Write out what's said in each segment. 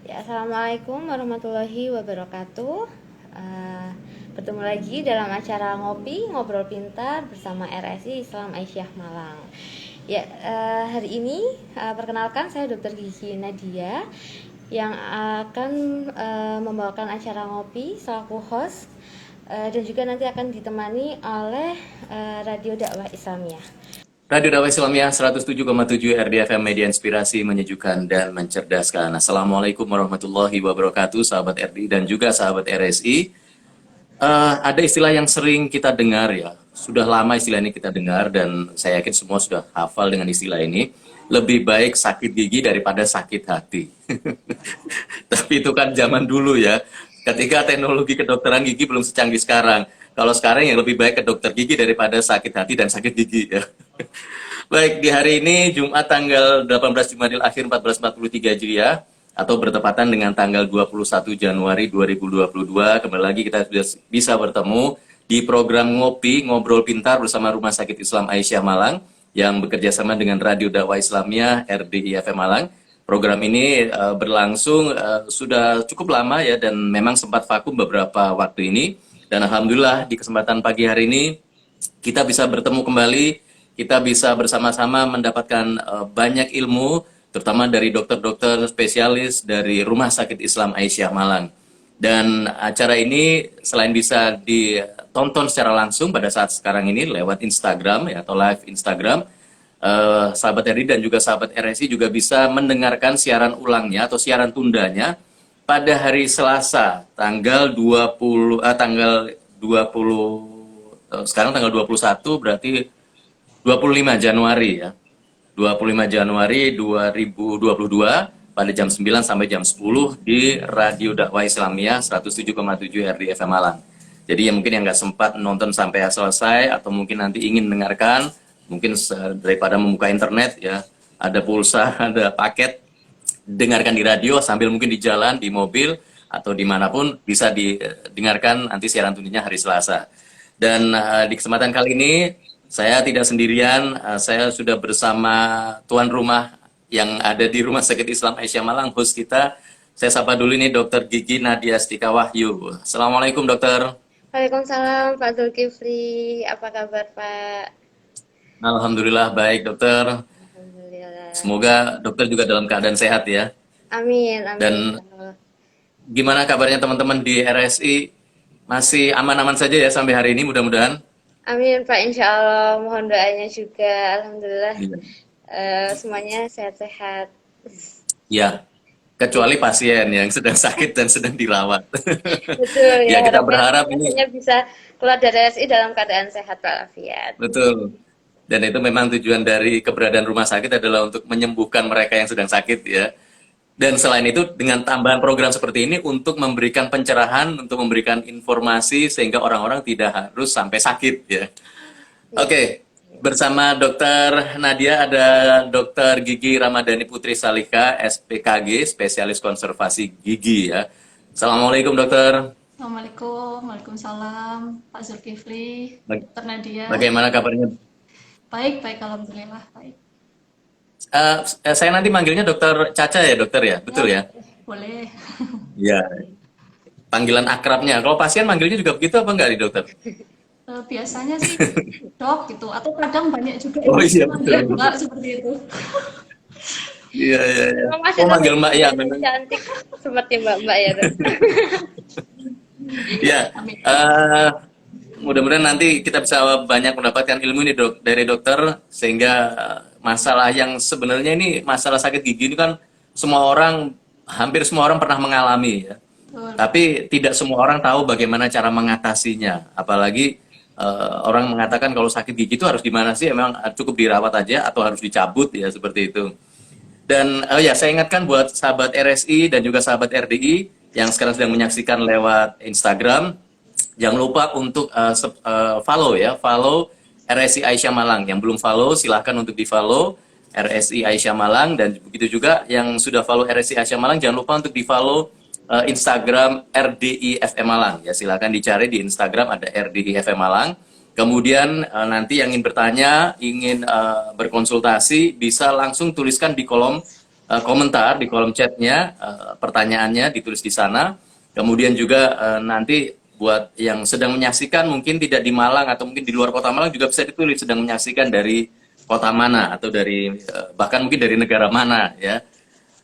Ya, Assalamualaikum warahmatullahi wabarakatuh. Eh, Bertemu lagi dalam acara Ngopi Ngobrol Pintar bersama RSI Islam Aisyah Malang. Ya, hari ini perkenalkan saya Dr. Gigi Nadia yang akan membawakan acara Ngopi selaku host, dan juga nanti akan ditemani oleh Radio Dakwah Islamiyah. Radio Dakwah Islamiyah 107,7 RDFM Media Inspirasi menyejukkan dan mencerdaskan. Assalamualaikum warahmatullahi wabarakatuh, sahabat RDI dan juga sahabat RSI. Ada istilah yang sering kita dengar ya, sudah lama istilah ini kita dengar dan saya yakin semua sudah hafal dengan istilah ini. Lebih baik sakit gigi daripada sakit hati. Tapi itu kan zaman dulu ya, ketika teknologi kedokteran gigi belum secanggih sekarang. Kalau sekarang yang lebih baik ke dokter gigi daripada sakit hati dan sakit gigi ya. Baik, di hari ini Jumat tanggal 18 Jumadil Akhir 1443 Hijriah atau bertepatan dengan tanggal 21 Januari 2022, kembali lagi kita sudah bisa bertemu di program Ngopi Ngobrol Pintar bersama Rumah Sakit Islam Aisyah Malang yang bekerja sama dengan Radio Dakwah Islamiyah RDI FM Malang. Program ini berlangsung sudah cukup lama ya dan memang sempat vakum beberapa waktu ini. Dan alhamdulillah di kesempatan pagi hari ini kita bisa bertemu kembali, kita bisa bersama-sama mendapatkan banyak ilmu, terutama dari dokter-dokter spesialis dari Rumah Sakit Islam Aisyah Malang. Dan acara ini selain bisa ditonton secara langsung pada saat sekarang ini lewat Instagram ya, atau live Instagram, sahabat RI dan juga sahabat RSI juga bisa mendengarkan siaran ulangnya atau siaran tundanya pada hari Selasa tanggal 20 sekarang tanggal 21 berarti 25 Januari ya. 25 Januari 2022 pada jam 9 sampai jam 10 di Radio Dakwah Islamiyah 107,7 RDFM Malang. Jadi mungkin yang nggak sempat nonton sampai selesai atau mungkin nanti ingin mendengarkan, mungkin daripada membuka internet ya, ada pulsa, ada paket, dengarkan di radio sambil mungkin di jalan, di mobil, atau dimanapun bisa didengarkan nanti siaran tundinya hari Selasa. Dan di kesempatan kali ini saya tidak sendirian, saya sudah bersama tuan rumah yang ada di Rumah Sakit Islam Aisyah Malang, host kita. Saya sapa dulu ini Dr. Gigi Nadia Astika Wahyu. Assalamualaikum dokter. Waalaikumsalam Pak Zulkifli, apa kabar Pak? Alhamdulillah baik dokter. Alhamdulillah. Semoga dokter juga dalam keadaan sehat ya. Amin, amin. Dan gimana kabarnya teman-teman di RSI? Masih aman-aman saja ya sampai hari ini mudah-mudahan. Amin Pak, insya Allah. Mohon doanya juga. Alhamdulillah, Iya. semuanya sehat-sehat. Ya, kecuali pasien yang sedang sakit dan sedang dirawat. Betul ya, Ya kita harapnya berharap ini pasiennya bisa keluar dari RSI dalam keadaan sehat walafiat. betul. Dan itu memang tujuan dari keberadaan rumah sakit adalah untuk menyembuhkan mereka yang sedang sakit ya. Dan selain itu dengan tambahan program seperti ini untuk memberikan pencerahan, untuk memberikan informasi sehingga orang-orang tidak harus sampai sakit ya. Ya. Oke, bersama Dokter Nadia ada Dokter Gigi Ramadhani Putri Salika, SPKG, spesialis konservasi gigi ya. Assalamualaikum dokter. Assalamualaikum, Waalaikumsalam, Pak Zulkifli, Dr. Nadia. Bagaimana kabarnya? Baik, baik, Alhamdulillah, baik. Saya nanti manggilnya Dokter Caca ya dokter ya, betul ya? Boleh. Iya. Panggilan akrabnya. Kalau pasien manggilnya juga begitu apa enggak di dokter? Biasanya sih dok gitu, atau kadang banyak juga Oh yang iya manggil betul. Mbak seperti itu. Iya iya iya. Memang masih Oh manggil Mbak ya terlihat memang. cantik seperti Mbak-mbak ya, Dok. Ya. Amin. Mudah-mudahan nanti kita bisa banyak mendapatkan ilmu ini dok dari dokter sehingga masalah yang sebenarnya ini masalah sakit gigi ini kan semua orang hampir semua orang pernah mengalami ya. Betul. Tapi tidak semua orang tahu bagaimana cara mengatasinya. Apalagi orang mengatakan kalau sakit gigi itu harus di mana sih? Emang cukup dirawat aja atau harus dicabut ya seperti itu. Dan ya saya ingatkan buat sahabat RSI dan juga sahabat RDI yang sekarang sedang menyaksikan lewat Instagram, jangan lupa untuk follow ya, follow RSI Aisyah Malang. Yang belum follow silahkan untuk di follow RSI Aisyah Malang, dan begitu juga yang sudah follow RSI Aisyah Malang jangan lupa untuk di follow Instagram RDI FM Malang ya, silahkan dicari di Instagram ada RDI FM Malang. Kemudian nanti yang ingin bertanya, ingin berkonsultasi bisa langsung tuliskan di kolom komentar di kolom chatnya, pertanyaannya ditulis di sana. Kemudian juga nanti buat yang sedang menyaksikan mungkin tidak di Malang atau mungkin di luar kota Malang juga bisa ditulis sedang menyaksikan dari kota mana atau dari bahkan mungkin dari negara mana ya.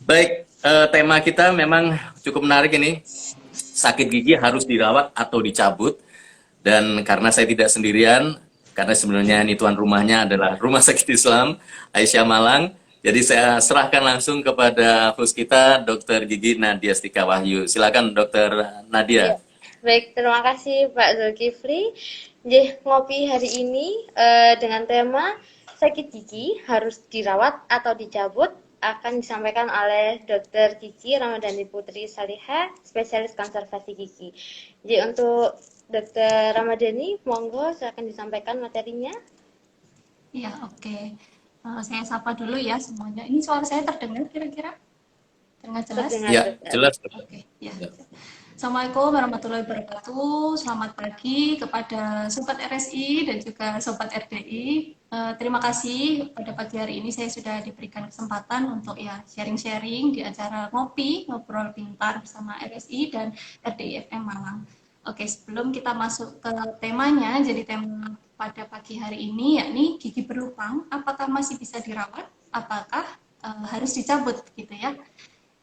Baik, tema kita memang cukup menarik ini. Sakit gigi harus dirawat atau dicabut. Dan karena saya tidak sendirian, karena sebenarnya ini tuan rumahnya adalah Rumah Sakit Islam Aisyah Malang. Jadi saya serahkan langsung kepada host kita, Dr. Gigi Nadia Stika Wahyu. Silakan Dr. Ya, Nadia. baik, terima kasih Pak Zulkifli. Ngopi hari ini dengan tema sakit gigi harus dirawat atau dicabut akan disampaikan oleh Dr. Gigi Ramadhani Putri Salihah, spesialis konservasi gigi. Jadi untuk Dr. Ramadhani, monggo silakan disampaikan materinya. Iya, oke. Saya sapa dulu ya semuanya. Ini suara saya terdengar kira-kira? Terdengar jelas? Terdengar, Ya, Dr. jelas. Oke, ya. Ya. Assalamualaikum warahmatullahi wabarakatuh. Selamat pagi kepada Sobat RSI dan juga Sobat RDI. Terima kasih pada pagi hari ini saya sudah diberikan kesempatan untuk ya sharing-sharing di acara Ngobrol Pintar bersama RSI dan RDI FM Malang. Oke, sebelum kita masuk ke temanya, jadi tema pada pagi hari ini yakni gigi berlubang, apakah masih bisa dirawat? Apakah harus dicabut gitu ya?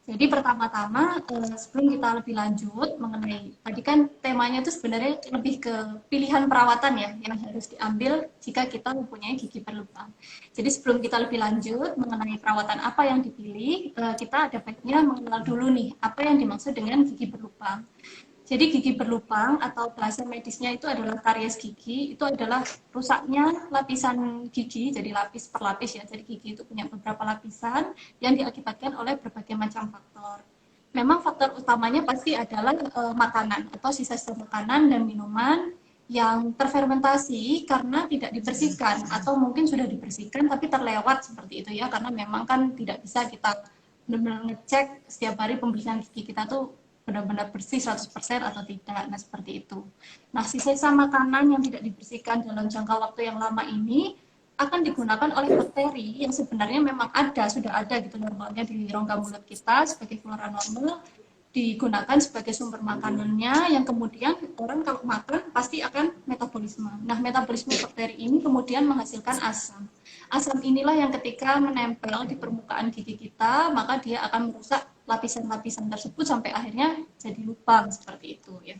Jadi pertama-tama sebelum kita lebih lanjut mengenai tadi kan temanya itu sebenarnya lebih ke pilihan perawatan ya yang harus diambil jika kita mempunyai gigi berlubang. Jadi sebelum kita lebih lanjut mengenai perawatan apa yang dipilih, kita ada baiknya mengenal dulu nih apa yang dimaksud dengan gigi berlubang. Jadi gigi berlubang atau bahasa medisnya itu adalah karies gigi, itu adalah rusaknya lapisan gigi, jadi lapis per lapis ya. Jadi gigi itu punya beberapa lapisan yang diakibatkan oleh berbagai macam faktor. Memang faktor utamanya pasti adalah makanan atau sisa-sisa makanan dan minuman yang terfermentasi karena tidak dibersihkan atau mungkin sudah dibersihkan tapi terlewat seperti itu ya, karena memang kan tidak bisa kita benar-benar ngecek setiap hari pembersihan gigi kita tuh benar-benar bersih 100% atau tidak. Nah, seperti itu. Nah, sisa makanan yang tidak dibersihkan dalam jangka waktu yang lama ini akan digunakan oleh bakteri yang sebenarnya memang ada, sudah ada gitu normalnya di rongga mulut kita sebagai flora normal, digunakan sebagai sumber makanannya yang kemudian orang kalau makan pasti akan metabolisme. Nah, metabolisme bakteri ini kemudian menghasilkan asam. Asam inilah yang ketika menempel di permukaan gigi kita, maka dia akan merusak lapisan-lapisan tersebut sampai akhirnya jadi lubang seperti itu ya.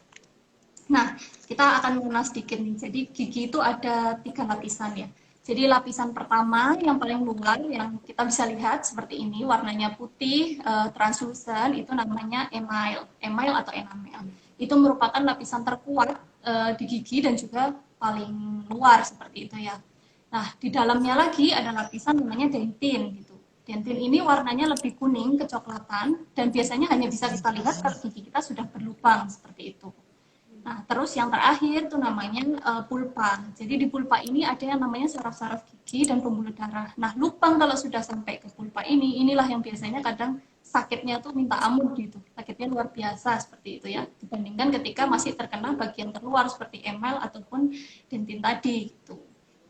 Nah, kita akan mengenal sedikit nih. Jadi gigi itu ada 3 lapisan ya. Jadi lapisan pertama yang paling luar yang kita bisa lihat seperti ini, warnanya putih, translucent, itu namanya email atau enamel. Itu merupakan lapisan terkuat di gigi dan juga paling luar seperti itu ya. Nah, di dalamnya lagi ada lapisan namanya dentin gitu. Dentin ini warnanya lebih kuning kecoklatan dan biasanya hanya bisa kita lihat kalau gigi kita sudah berlubang seperti itu. Nah, terus yang terakhir tuh namanya pulpa. Jadi di pulpa ini ada yang namanya saraf-saraf gigi dan pembuluh darah. Nah, lubang kalau sudah sampai ke pulpa ini, inilah yang biasanya kadang sakitnya tuh minta ampun gitu. Sakitnya luar biasa seperti itu ya. Dibandingkan ketika masih terkena bagian terluar seperti emel ataupun dentin tadi gitu.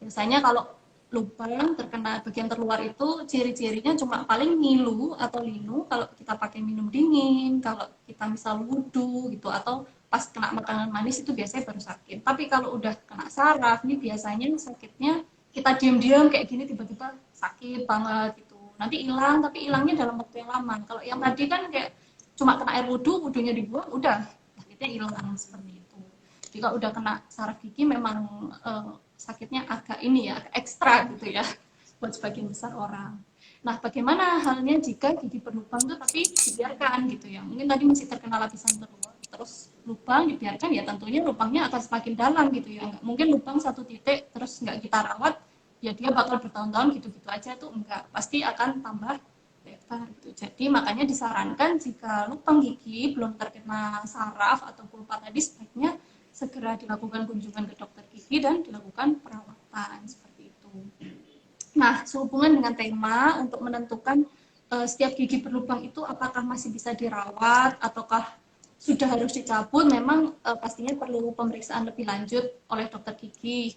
Biasanya kalau lubang terkena bagian terluar itu ciri-cirinya cuma paling ngilu atau linu kalau kita pakai minum dingin, kalau kita misal wudhu gitu, atau pas kena makanan manis itu biasanya baru sakit. Tapi kalau udah kena saraf ini biasanya sakitnya kita diam-diam kayak gini tiba-tiba sakit banget gitu. Nanti hilang tapi hilangnya dalam waktu yang lama. Kalau yang tadi kan kayak cuma kena air wudhu, wudhunya dibuang udah sakitnya hilang seperti itu. Jika udah kena saraf gigi memang sakitnya agak ini ya, agak ekstra gitu ya buat sebagian besar orang. Nah, bagaimana halnya jika gigi berlubang itu tapi dibiarkan gitu ya? Mungkin tadi masih terkena lapisan terluar, terus lubang dibiarkan ya tentunya lubangnya akan semakin dalam gitu ya. Nggak mungkin lubang satu titik terus nggak kita rawat, ya dia bakal bertahun-tahun gitu-gitu aja tuh enggak. Pasti akan tambah lebar gitu. Jadi makanya disarankan jika lubang gigi belum terkena saraf atau pulpa tadi sebaiknya segera dilakukan kunjungan ke dokter gigi dan dilakukan perawatan seperti itu. Nah, sehubungan dengan tema untuk menentukan setiap gigi berlubang itu apakah masih bisa dirawat ataukah sudah harus dicabut, memang pastinya perlu pemeriksaan lebih lanjut oleh dokter gigi,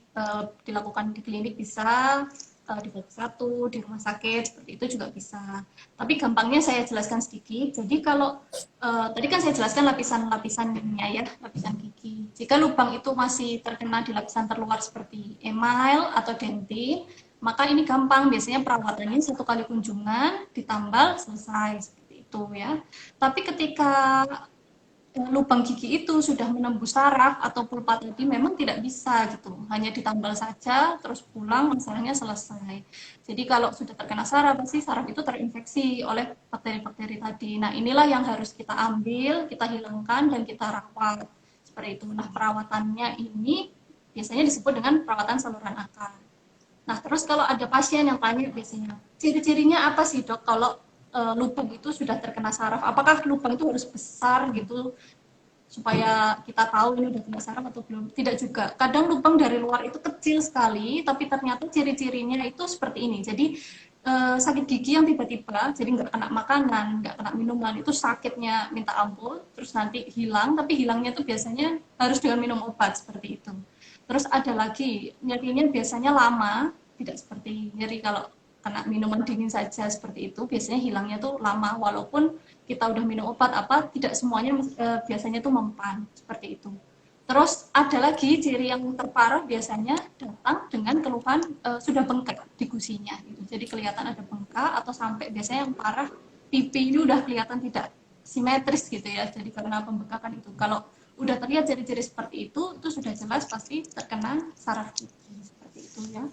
dilakukan di klinik bisa, di Fokus 1, di rumah sakit, seperti itu juga bisa. Tapi gampangnya saya jelaskan sedikit. Jadi kalau tadi kan saya jelaskan lapisan-lapisannya ya, lapisan gigi. Jika lubang itu masih terkena di lapisan terluar seperti email atau dentin, maka ini gampang. Biasanya perawatannya 1 kali kunjungan, ditambal, selesai. Seperti itu ya. Tapi ketika lubang gigi itu sudah menembus saraf atau pulpa tadi memang tidak bisa gitu, hanya ditambal saja terus pulang masalahnya selesai. Jadi kalau sudah terkena saraf pasti saraf itu terinfeksi oleh bakteri-bakteri tadi. Nah inilah yang harus kita ambil, kita hilangkan dan kita rawat seperti itu. Nah perawatannya ini biasanya disebut dengan perawatan saluran akar. Nah terus kalau ada pasien yang tanya biasanya ciri-cirinya apa sih dok kalau lubang itu sudah terkena saraf, apakah lubang itu harus besar gitu supaya kita tahu ini udah kena saraf atau belum? Tidak juga. Kadang lubang dari luar itu kecil sekali, tapi ternyata ciri-cirinya itu seperti ini. Jadi sakit gigi yang tiba-tiba, jadi nggak kena makanan, nggak kena minuman, itu sakitnya minta ampun, terus nanti hilang, tapi hilangnya itu biasanya harus dengan minum obat seperti itu. Terus ada lagi, nyerinya biasanya lama, tidak seperti nyeri kalau kena minuman dingin saja seperti itu, biasanya hilangnya tuh lama, walaupun kita udah minum obat apa, tidak semuanya biasanya tuh mempan, seperti itu. Terus ada lagi ciri yang terparah biasanya datang dengan keluhan sudah bengkak di gusinya, gitu. Jadi kelihatan ada bengkak atau sampai biasanya yang parah pipi ini udah kelihatan tidak simetris gitu ya, jadi karena pembengkakan itu. Kalau udah terlihat ciri-ciri seperti itu sudah jelas pasti terkena saraf gigi, seperti itu ya.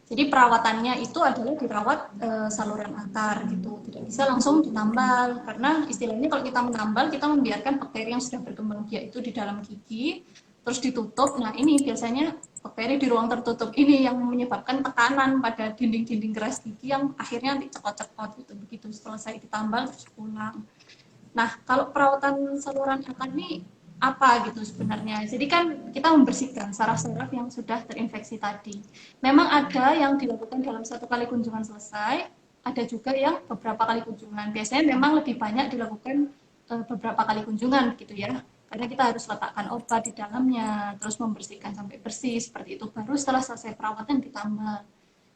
Jadi perawatannya itu adalah dirawat saluran akar gitu, tidak bisa langsung ditambal karena istilahnya kalau kita menambal kita membiarkan bakteri yang sudah berkembang biak itu di dalam gigi terus ditutup. Nah ini biasanya bakteri di ruang tertutup ini yang menyebabkan tekanan pada dinding-dinding keras gigi yang akhirnya nanti cekot-cekot gitu. Begitu selesai ditambal terus pulang. Nah kalau perawatan saluran akar ini apa gitu sebenarnya. Jadi kan kita membersihkan saraf-saraf yang sudah terinfeksi tadi. Memang ada yang dilakukan dalam 1 kali kunjungan selesai, ada juga yang beberapa kali kunjungan. Biasanya memang lebih banyak dilakukan beberapa kali kunjungan gitu ya. Karena kita harus letakkan obat di dalamnya, terus membersihkan sampai bersih seperti itu. Baru setelah selesai perawatan ditambal.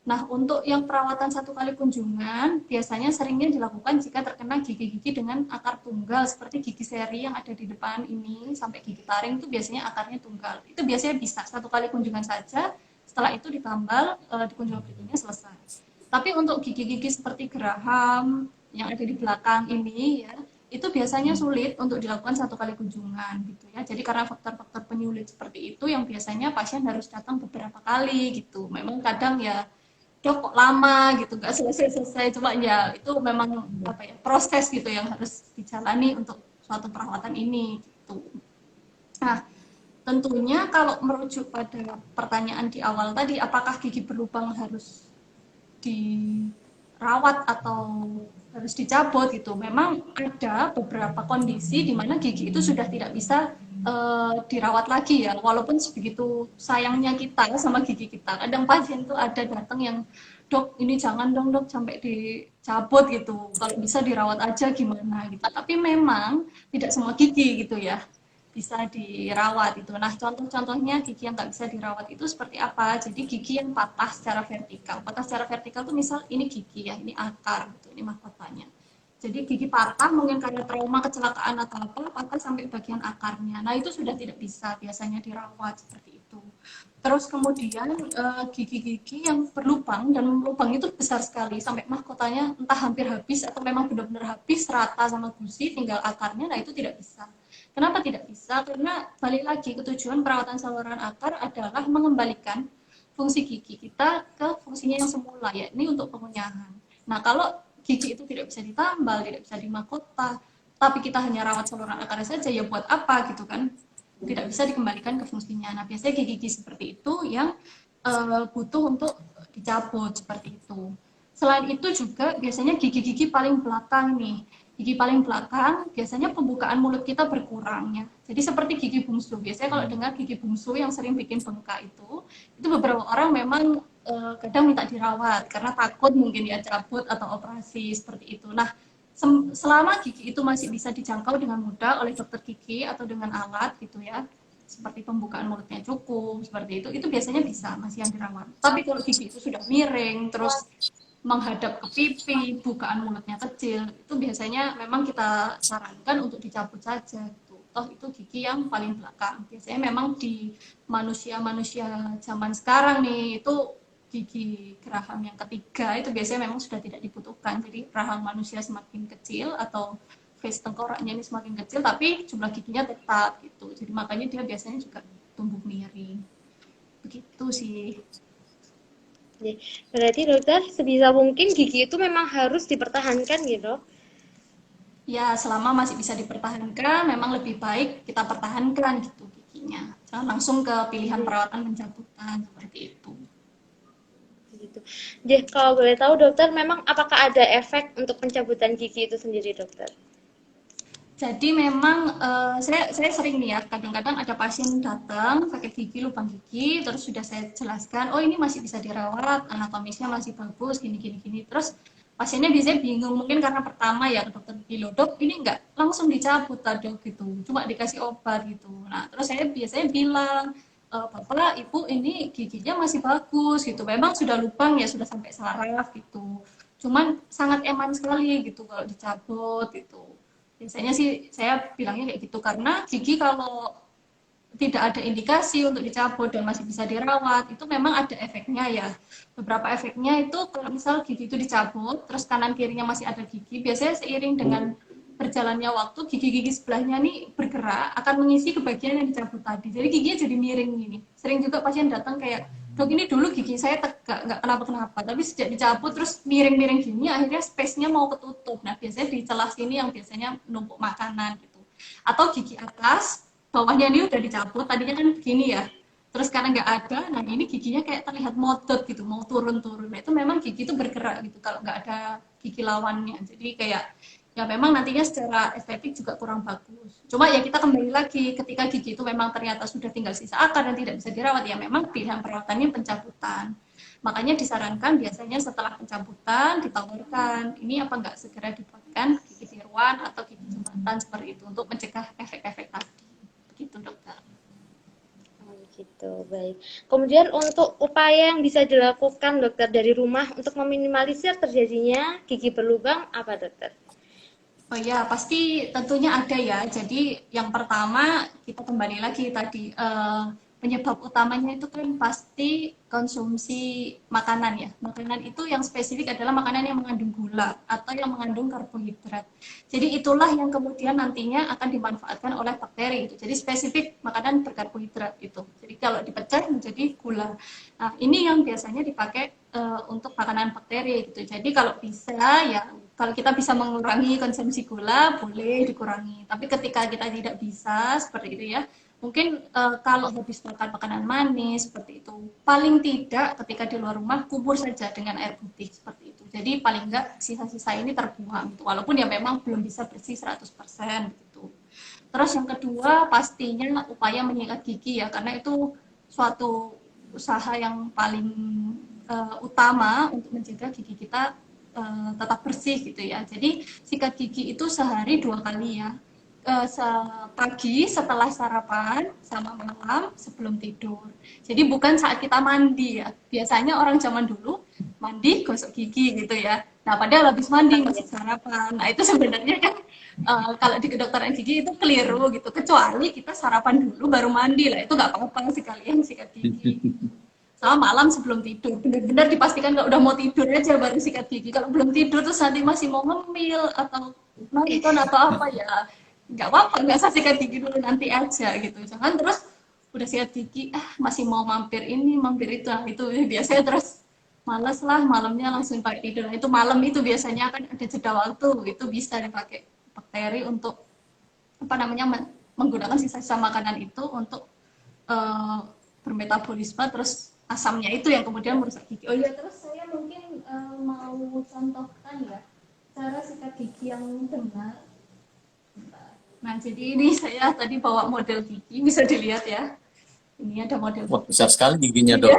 Nah, untuk yang perawatan 1 kali kunjungan, biasanya seringnya dilakukan jika terkena gigi-gigi dengan akar tunggal, seperti gigi seri yang ada di depan ini, sampai gigi taring itu biasanya akarnya tunggal. Itu biasanya bisa 1 kali kunjungan saja, setelah itu ditambal, di kunjungan berikutnya selesai. Tapi untuk gigi-gigi seperti geraham, yang ada di belakang ini, ya, itu biasanya sulit untuk dilakukan 1 kali kunjungan, gitu ya. Jadi karena faktor-faktor penyulit seperti itu, yang biasanya pasien harus datang beberapa kali, gitu. Memang kadang ya, dok kok lama gitu nggak selesai-selesai, cuma ya itu memang apa ya proses gitu yang harus dijalani untuk suatu perawatan ini gitu. Nah tentunya kalau merujuk pada pertanyaan di awal tadi, apakah gigi berlubang harus dirawat atau harus dicabut gitu, memang ada beberapa kondisi di mana gigi itu sudah tidak bisa dirawat lagi ya, walaupun sebegitu sayangnya kita sama gigi kita. Kadang pasien tuh ada datang yang dok ini jangan dong dok sampai dicabut gitu, kalau bisa dirawat aja gimana gitu. Tapi memang tidak semua gigi gitu ya bisa dirawat itu. Nah contoh-contohnya gigi yang nggak bisa dirawat itu seperti apa? Jadi gigi yang patah secara vertikal. Patah secara vertikal tuh misal ini gigi ya, ini akar gitu, ini mahkotanya. Jadi gigi patah mungkin karena trauma kecelakaan atau apa, patah sampai bagian akarnya. Nah itu sudah tidak bisa biasanya dirawat seperti itu. Terus kemudian gigi-gigi yang berlubang dan lubang itu besar sekali sampai mahkotanya entah hampir habis atau memang benar-benar habis rata sama gusi tinggal akarnya. Nah itu tidak bisa. Kenapa tidak bisa? Karena balik lagi ketujuan perawatan saluran akar adalah mengembalikan fungsi gigi kita ke fungsinya yang semula, yakni untuk pengunyahan. Nah kalau gigi itu tidak bisa ditambal, tidak bisa dimahkota, tapi kita hanya rawat saluran akarnya saja, ya buat apa gitu kan? Tidak bisa dikembalikan ke fungsinya. Nah biasanya gigi-gigi seperti itu yang butuh untuk dicabut seperti itu. Selain itu juga biasanya gigi-gigi paling belakang nih. Gigi paling belakang biasanya pembukaan mulut kita berkurang ya. Jadi seperti gigi bungsu. Biasanya kalau dengar gigi bungsu yang sering bikin bengkak itu beberapa orang memang kadang minta dirawat karena takut mungkin ya cabut atau operasi seperti itu. Nah, selama gigi itu masih bisa dijangkau dengan mudah oleh dokter gigi atau dengan alat gitu ya, seperti pembukaan mulutnya cukup, seperti itu biasanya bisa masih yang dirawat. Tapi kalau gigi itu sudah miring, terus menghadap ke pipi, bukaan mulutnya kecil, itu biasanya memang kita sarankan untuk dicabut saja gitu. Toh itu gigi yang paling belakang. Biasanya memang di manusia-manusia zaman sekarang nih, itu gigi geraham yang ketiga itu biasanya memang sudah tidak dibutuhkan. Jadi rahang manusia semakin kecil atau face tengkoraknya ini semakin kecil, tapi jumlah giginya tetap gitu. Jadi makanya dia biasanya juga tumbuh miring. Begitu sih. Berarti dokter sebisa mungkin gigi itu memang harus dipertahankan gitu. Ya, selama masih bisa dipertahankan, memang lebih baik kita pertahankan gitu giginya. Jangan langsung ke pilihan perawatan pencabutan seperti itu. Gitu. Jadi kalau boleh tahu dokter, memang apakah ada efek untuk pencabutan gigi itu sendiri dokter? Jadi memang saya sering nih ya, kadang-kadang ada pasien datang sakit gigi, lubang gigi, terus sudah saya jelaskan, oh ini masih bisa dirawat, anatomisnya masih bagus, gini. Terus pasiennya biasanya bingung, mungkin karena pertama ya ke dokter gigi, loh dok ini nggak langsung dicabut dok gitu, cuma dikasih obat gitu. Nah terus saya biasanya bilang, bapak ibu ini giginya masih bagus gitu, memang sudah lubang ya sudah sampai saraf gitu, cuman sangat eman sekali gitu kalau dicabut gitu. Biasanya sih saya bilangnya kayak gitu karena gigi kalau tidak ada indikasi untuk dicabut dan masih bisa dirawat, itu memang ada efeknya ya. Beberapa efeknya itu kalau misal gigi itu dicabut, terus kanan kirinya masih ada gigi, biasanya seiring dengan berjalannya waktu, gigi-gigi sebelahnya nih bergerak, akan mengisi kebagian yang dicabut tadi. Jadi giginya jadi miring gini. Sering juga pasien datang kayak, dok ini dulu gigi saya tegak, nggak kenapa-kenapa, tapi sejak dicabut terus miring-miring gini, akhirnya space-nya mau ketutup. Nah biasanya di celah sini yang biasanya numpuk makanan gitu. Atau gigi atas, bawahnya ini udah dicabut, tadinya kan begini ya, terus karena nggak ada, nah ini giginya kayak terlihat modot gitu, mau turun-turun. Nah itu memang gigi itu bergerak gitu kalau nggak ada gigi lawannya, jadi kayak ya memang nantinya secara estetik juga kurang bagus. Cuma ya kita kembali lagi, ketika gigi itu memang ternyata sudah tinggal sisa akar dan tidak bisa dirawat, ya memang pilihan perawatannya pencabutan. Makanya disarankan biasanya setelah pencabutan ditawarkan, ini apa nggak segera dibuatkan gigi tiruan atau gigi jembatan seperti itu untuk mencegah efek-efek tadi. Begitu dokter. Gitu, baik. Kemudian untuk upaya yang bisa dilakukan dokter dari rumah untuk meminimalisir terjadinya gigi berlubang apa dokter? Oh ya, pasti tentunya ada ya. Jadi yang pertama kita kembali lagi tadi penyebab utamanya itu kan pasti konsumsi makanan ya. Makanan itu yang spesifik adalah makanan yang mengandung gula atau yang mengandung karbohidrat. Jadi itulah yang kemudian nantinya akan dimanfaatkan oleh bakteri itu. Jadi spesifik makanan berkarbohidrat itu. Jadi kalau dipecah menjadi gula. Nah, ini yang biasanya dipakai untuk makanan bakteri gitu. Jadi kalau bisa ya kalau kita bisa mengurangi konsumsi gula boleh dikurangi. Tapi ketika kita tidak bisa seperti itu ya, mungkin kalau habis makan makanan manis seperti itu, paling tidak ketika di luar rumah kubur saja dengan air putih seperti itu. Jadi paling enggak sisa-sisa ini terbuang gitu. Walaupun ya memang belum bisa bersih 100% gitu. Terus yang kedua pastinya upaya menyikat gigi ya, karena itu suatu usaha yang paling utama untuk menjaga gigi kita tetap bersih gitu ya. Jadi sikat gigi itu sehari 2 kali ya. Pagi setelah sarapan sama malam sebelum tidur. Jadi bukan saat kita mandi ya. Biasanya orang zaman dulu mandi gosok gigi gitu ya. Nah padahal habis mandi masih sarapan. Nah itu sebenarnya kan kalau di kedokteran gigi itu keliru gitu. Kecuali kita sarapan dulu baru mandi lah. Itu nggak apa-apa sekalian sikat gigi. Sama malam sebelum tidur, benar-benar dipastikan kalau udah mau tidur aja baru sikat gigi. Kalau belum tidur terus nanti masih mau ngemil atau nonton atau apa ya nggak apa-apa, nggak usah sikat gigi dulu, nanti aja gitu. Jangan terus udah sikat gigi masih mau mampir ini mampir itu. Nah itu biasanya terus males lah, malamnya langsung pakai tidur. Nah, itu malam itu biasanya kan ada jeda waktu, itu bisa dipakai bakteri untuk apa namanya menggunakan sisa-sisa makanan itu untuk bermetabolisme, terus asamnya itu yang kemudian merusak gigi. Oh iya, terus saya mungkin mau contohkan ya cara sikat gigi yang benar. Nah jadi ini saya tadi bawa model gigi, bisa dilihat ya. Ini ada model. Wah, besar sekali giginya dok.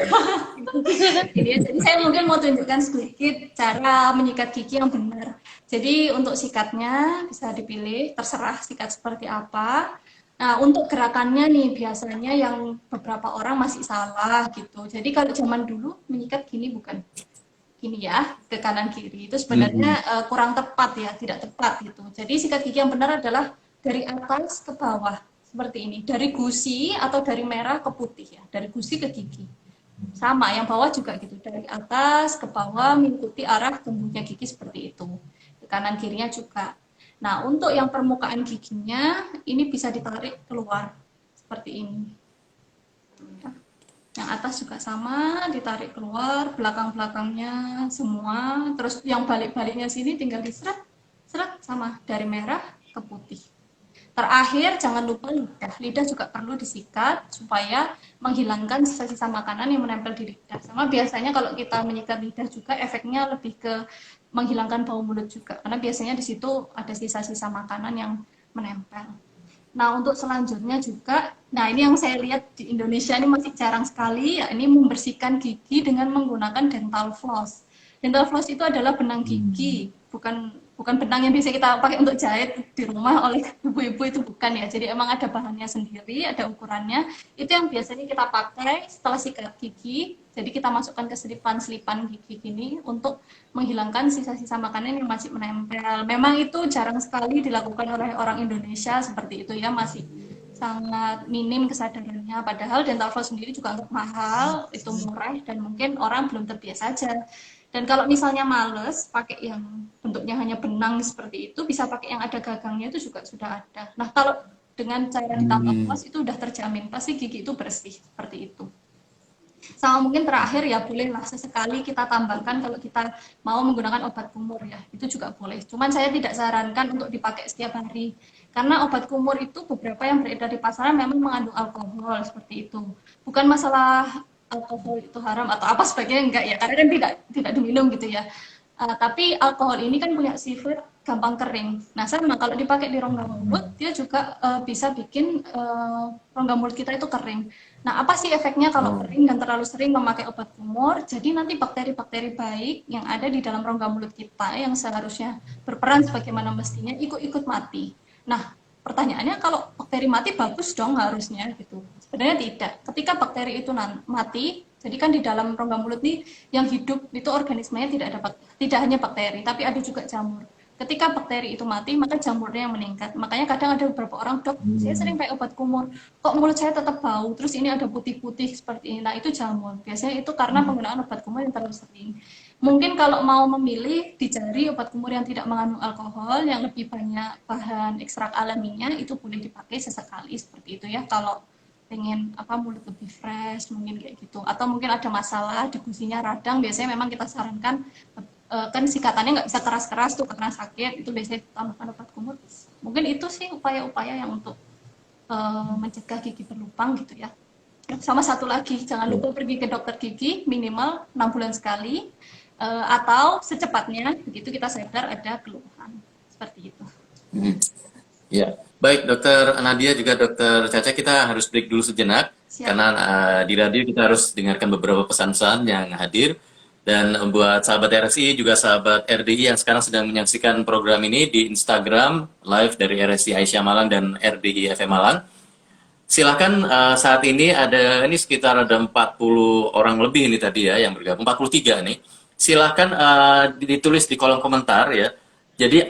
Ini jadi saya mungkin mau tunjukkan sedikit cara menyikat gigi yang benar. Jadi untuk sikatnya bisa dipilih, terserah sikat seperti apa. Nah, untuk gerakannya nih biasanya yang beberapa orang masih salah gitu. Jadi kalau zaman dulu menyikat gini bukan gini ya, ke kanan kiri. Itu sebenarnya Hmm. kurang tepat ya, tidak tepat gitu. Jadi sikat gigi yang benar adalah dari atas ke bawah seperti ini, dari gusi atau dari merah ke putih ya, dari gusi ke gigi. Sama, yang bawah juga gitu, dari atas ke bawah mengikuti arah tumbuhnya gigi seperti itu. Ke kanan kirinya juga. Nah, untuk yang permukaan giginya ini bisa ditarik keluar seperti ini. Yang atas juga sama, ditarik keluar, belakang-belakangnya semua. Terus yang balik-baliknya sini tinggal diseret, seret sama dari merah ke putih. Terakhir, jangan lupa lidah. Lidah juga perlu disikat supaya menghilangkan sisa-sisa makanan yang menempel di lidah. Sama biasanya kalau kita menyikat lidah juga efeknya lebih ke menghilangkan bau mulut juga. Karena biasanya di situ ada sisa-sisa makanan yang menempel. Nah, untuk selanjutnya juga, nah ini yang saya lihat di Indonesia ini masih jarang sekali, ya ini membersihkan gigi dengan menggunakan dental floss. Dental floss itu adalah benang gigi, bukan bukan benang yang biasa kita pakai untuk jahit di rumah oleh ibu-ibu, itu bukan ya. Jadi emang ada bahannya sendiri, ada ukurannya. Itu yang biasanya kita pakai setelah sikat gigi. Jadi kita masukkan ke selipan-selipan gigi gini untuk menghilangkan sisa-sisa makanan yang masih menempel. Memang itu jarang sekali dilakukan oleh orang Indonesia seperti itu ya, masih sangat minim kesadarannya. Padahal dental floss sendiri juga untuk mahal, itu murah dan mungkin orang belum terbiasa aja. Dan kalau misalnya males pakai yang bentuknya hanya benang seperti itu, bisa pakai yang ada gagangnya, itu juga sudah ada. Nah, kalau dengan cara ditambah Hmm. floss itu udah terjamin pasti gigi itu bersih seperti itu. Sama mungkin terakhir ya bolehlah sesekali kita tambahkan kalau kita mau menggunakan obat kumur ya, itu juga boleh. Cuman saya tidak sarankan untuk dipakai setiap hari. Karena obat kumur itu beberapa yang beredar di pasaran memang mengandung alkohol seperti itu. Bukan masalah alkohol itu haram atau apa sebagainya, enggak ya, karena kan tidak diminum gitu ya. Tapi alkohol ini kan punya sifat gampang kering. Nah, sama kalau dipakai di rongga mulut, dia juga bisa bikin rongga mulut kita itu kering. Nah, apa sih efeknya kalau Oh. kering dan terlalu sering memakai obat kumur? Jadi nanti bakteri-bakteri baik yang ada di dalam rongga mulut kita yang seharusnya berperan sebagaimana mestinya ikut-ikut mati. Nah, pertanyaannya kalau bakteri mati bagus dong harusnya gitu. Sebenarnya tidak. Ketika bakteri itu mati, jadi kan di dalam rongga mulut nih yang hidup itu organismenya tidak hanya bakteri, tapi ada juga jamur. Ketika bakteri itu mati, maka jamurnya yang meningkat. Makanya kadang ada beberapa orang, dok, saya sering pakai obat kumur, kok mulut saya tetap bau, terus ini ada putih-putih seperti ini. Nah, itu jamur. Biasanya itu karena penggunaan obat kumur yang terlalu sering. Mungkin kalau mau memilih, dicari obat kumur yang tidak mengandung alkohol, yang lebih banyak bahan ekstrak alaminya, itu boleh dipakai sesekali seperti itu ya. Kalau pengen apa mulut lebih fresh mungkin kayak gitu, atau mungkin ada masalah di gusinya radang, biasanya memang kita sarankan kan sikatannya nggak bisa keras-keras tuh karena sakit, itu biasanya tambahkan obat kumur. Mungkin itu sih upaya-upaya yang untuk mencegah gigi berlubang gitu ya. Sama satu lagi, jangan lupa pergi ke dokter gigi minimal 6 bulan sekali, atau secepatnya begitu kita sadar ada keluhan seperti itu. Hmm. Ya, baik Dokter Nadia juga Dokter Caca, kita harus break dulu sejenak Siap. karena di radio kita harus dengarkan beberapa pesan-pesan yang hadir, dan buat sahabat RSI juga sahabat RDI yang sekarang sedang menyaksikan program ini di Instagram live dari RSI Aisyah Malang dan RDI FM Malang. Silakan, saat ini ada ini sekitar ada 40 orang lebih ini tadi ya yang bergabung, 43 nih. Silakan ditulis di kolom komentar ya. Jadi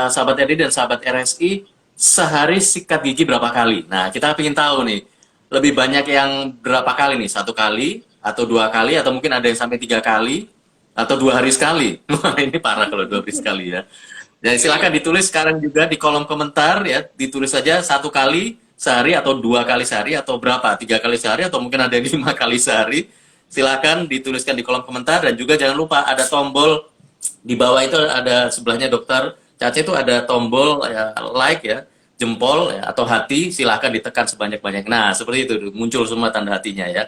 sahabat RD dan sahabat RSI sehari sikat gigi berapa kali? Nah, kita ingin tahu nih, lebih banyak yang berapa kali nih? Satu kali atau dua kali atau mungkin ada yang sampai 3 kali atau 2 hari sekali? Wah, ini parah kalau 2 hari sekali ya. Jadi silakan ditulis sekarang juga di kolom komentar ya, ditulis saja 1 kali sehari atau 2 kali sehari atau berapa, 3 kali sehari atau mungkin ada yang 5 kali sehari. Silakan dituliskan di kolom komentar, dan juga jangan lupa ada tombol di bawah itu, ada sebelahnya Dokter Caca itu ada tombol ya, like ya, jempol ya, atau hati, silakan ditekan sebanyak-banyak. Nah, seperti itu muncul semua tanda hatinya ya.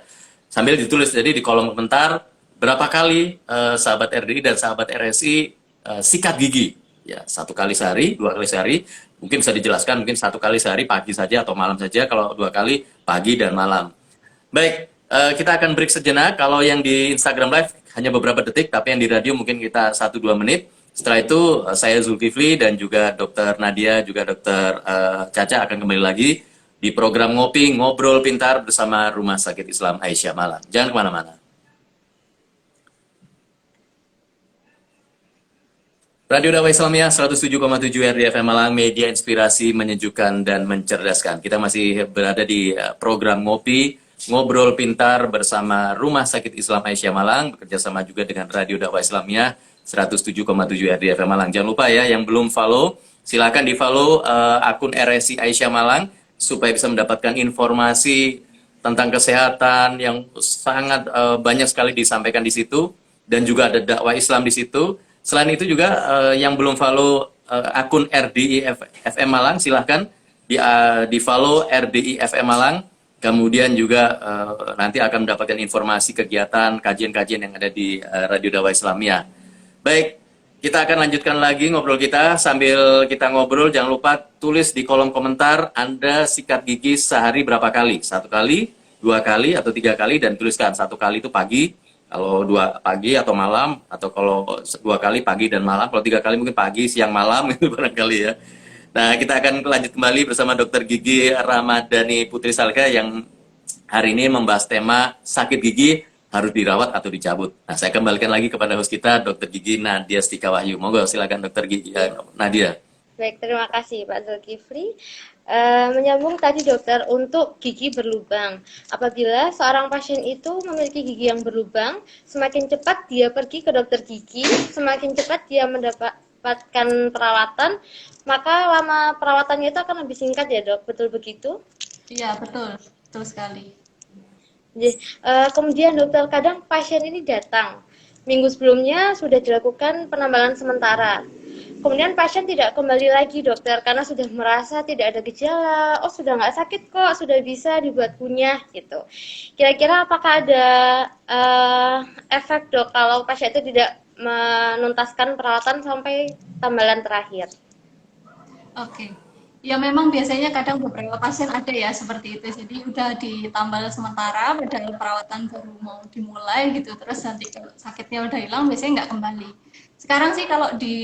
Sambil ditulis jadi di kolom komentar berapa kali sahabat RDI dan sahabat RSI sikat gigi. Ya, 1 kali sehari, 2 kali sehari, mungkin bisa dijelaskan, mungkin 1 kali sehari pagi saja atau malam saja, kalau 2 kali pagi dan malam. Baik, kita akan break sejenak. Kalau yang di Instagram Live hanya beberapa detik, tapi yang di radio mungkin kita 1-2 menit. Setelah itu saya Zulkifli dan juga Dokter Nadia, juga Dokter Caca akan kembali lagi di program Ngopi Ngobrol Pintar bersama Rumah Sakit Islam Aisyah Malang. Jangan kemana-mana. Radio Dakwah Islamiyah 107,7 RDFM Malang, media inspirasi menyejukkan dan mencerdaskan. Kita masih berada di program Ngopi, Ngobrol Pintar bersama Rumah Sakit Islam Aisyah Malang, bekerja sama juga dengan Radio Dakwah Islamiyah 107,7 RDFM Malang. Jangan lupa ya, yang belum follow, silakan di follow akun RSI Aisyah Malang, supaya bisa mendapatkan informasi tentang kesehatan yang sangat banyak sekali disampaikan di situ, dan juga ada dakwah Islam di situ. Selain itu juga yang belum follow akun RDI FM Malang, silahkan di follow RDI FM Malang. Kemudian juga nanti akan mendapatkan informasi kegiatan, kajian-kajian yang ada di Radio Dakwah Islamiyah. Baik, kita akan lanjutkan lagi ngobrol kita. Sambil kita ngobrol, jangan lupa tulis di kolom komentar Anda sikat gigi sehari berapa kali? 1 kali, 2 kali, atau 3 kali, dan tuliskan 1 kali itu pagi, kalau 2 pagi atau malam, atau kalau 2 kali pagi dan malam, kalau 3 kali mungkin pagi, siang, malam, itu barangkali ya. Nah, kita akan lanjut kembali bersama Dr. Gigi Ramadhani Putri Salga yang hari ini membahas tema sakit gigi harus dirawat atau dicabut. Nah, saya kembalikan lagi kepada host kita, Dr. Gigi Nadia Stika Wahyu. Monggo, silakan Dr. Gigi Nadia. Baik, terima kasih Pak Zulkifli. Menyambung tadi dokter, untuk gigi berlubang. Apabila seorang pasien itu memiliki gigi yang berlubang, semakin cepat dia pergi ke dokter gigi, semakin cepat dia mendapatkan perawatan, maka lama perawatannya itu akan lebih singkat ya dok, betul begitu? Iya, betul. Betul sekali. Kemudian dokter, kadang pasien ini datang, minggu sebelumnya sudah dilakukan penambalan sementara. Kemudian pasien tidak kembali lagi dokter karena sudah merasa tidak ada gejala, oh sudah nggak sakit kok, sudah bisa dibuat kunyah gitu. Kira-kira apakah ada efek dok kalau pasien itu tidak menuntaskan perawatan sampai tambalan terakhir? Oke. Ya memang biasanya kadang beberapa pasien ada ya seperti itu. Jadi udah ditambal sementara padahal perawatan baru mau dimulai gitu. Terus nanti kalau sakitnya udah hilang biasanya nggak kembali. Sekarang sih kalau di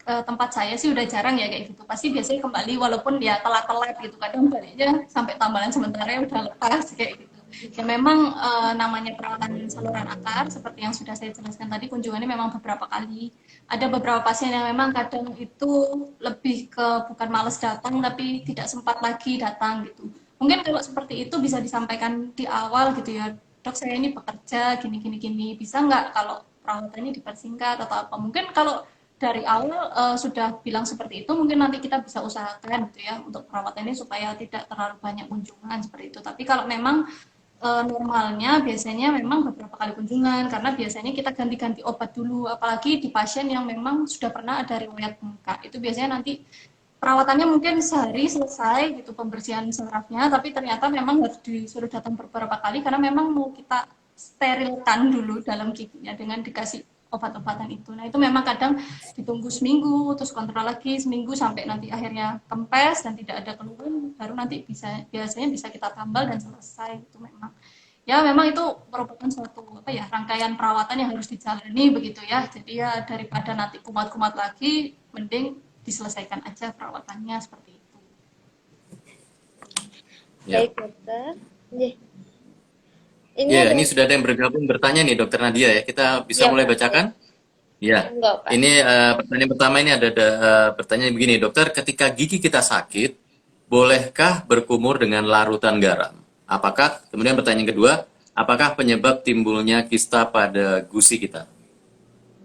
tempat saya sih udah jarang ya kayak gitu. Pasti biasanya kembali walaupun ya telat-telat gitu. Kadang baliknya sampai tambalan sementara udah lepas kayak gitu. Ya memang namanya perawatan saluran akar seperti yang sudah saya jelaskan tadi, kunjungannya memang beberapa kali. Ada beberapa pasien yang memang kadang itu lebih ke bukan males datang tapi tidak sempat lagi datang gitu. Mungkin kalau seperti itu bisa disampaikan di awal gitu ya, dok saya ini bekerja gini, bisa nggak kalau perawatannya dipersingkat atau apa. Mungkin kalau dari awal sudah bilang seperti itu, mungkin nanti kita bisa usahakan gitu ya untuk perawatannya supaya tidak terlalu banyak kunjungan seperti itu. Tapi kalau memang normalnya biasanya memang beberapa kali kunjungan karena biasanya kita ganti-ganti obat dulu, apalagi di pasien yang memang sudah pernah ada riwayat bengkak. Itu biasanya nanti perawatannya mungkin sehari selesai gitu pembersihan sarafnya, tapi ternyata memang harus disuruh datang beberapa kali karena memang mau kita sterilkan dulu dalam giginya dengan dikasih obat-obatan itu. Nah itu memang kadang ditunggu seminggu, terus kontrol lagi seminggu sampai nanti akhirnya kempes dan tidak ada keluhan, baru nanti biasanya bisa kita tambal dan selesai. Itu memang ya memang itu merupakan suatu rangkaian perawatan yang harus dijalani begitu ya. Jadi ya daripada nanti kumat-kumat lagi, mending diselesaikan aja perawatannya seperti itu. Ya. Baik dokter. Ini sudah ada yang bergabung bertanya nih Dokter Nadia ya. Kita bisa mulai bacakan? Ya. Ini pertanyaan pertama ini ada pertanyaan begini, dokter, ketika gigi kita sakit, bolehkah berkumur dengan larutan garam? Apakah, kemudian pertanyaan kedua, apakah penyebab timbulnya kista pada gusi kita?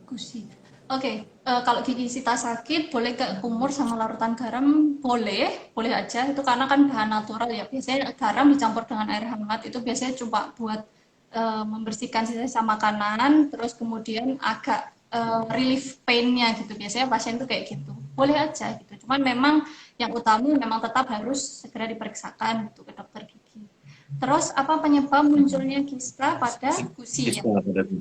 Gusi. Oke, kalau gigi kita sakit boleh gak kumur sama larutan garam? Boleh aja. Itu karena kan bahan natural ya. Biasanya garam dicampur dengan air hangat itu biasanya cuma buat membersihkan sisa makanan, terus kemudian agak relief pain-nya gitu. Biasanya pasien tuh kayak gitu. Boleh aja gitu. Cuman memang yang utama memang tetap harus segera diperiksakan gitu ke dokter gigi. Terus apa penyebab munculnya kista pada gusi?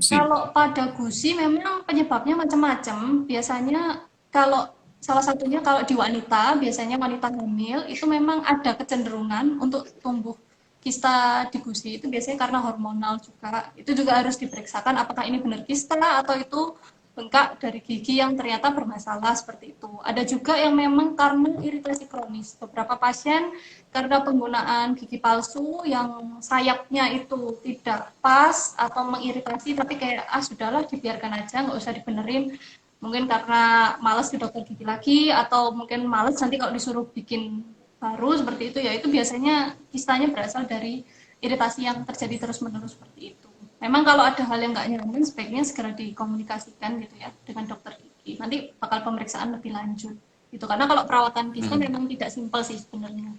Kalau pada gusi memang penyebabnya macam-macam. Biasanya kalau salah satunya kalau di wanita, biasanya wanita hamil itu memang ada kecenderungan untuk tumbuh kista di gusi. Itu biasanya karena hormonal juga. Itu juga harus diperiksakan apakah ini benar kista atau itu bengkak dari gigi yang ternyata bermasalah seperti itu. Ada juga yang memang karena iritasi kronis. Beberapa pasien karena penggunaan gigi palsu yang sayapnya itu tidak pas atau mengiritasi, tapi kayak sudahlah dibiarkan aja, nggak usah dibenerin. Mungkin karena males ke dokter gigi lagi atau mungkin males nanti kalau disuruh bikin baru seperti itu, ya itu biasanya kistanya berasal dari iritasi yang terjadi terus-menerus seperti itu. Memang kalau ada hal yang nggak nyaman, sebaiknya segera dikomunikasikan gitu ya dengan dokter gigi. Nanti bakal pemeriksaan lebih lanjut. Gitu. Karena kalau perawatan kista memang tidak simpel sih sebenarnya.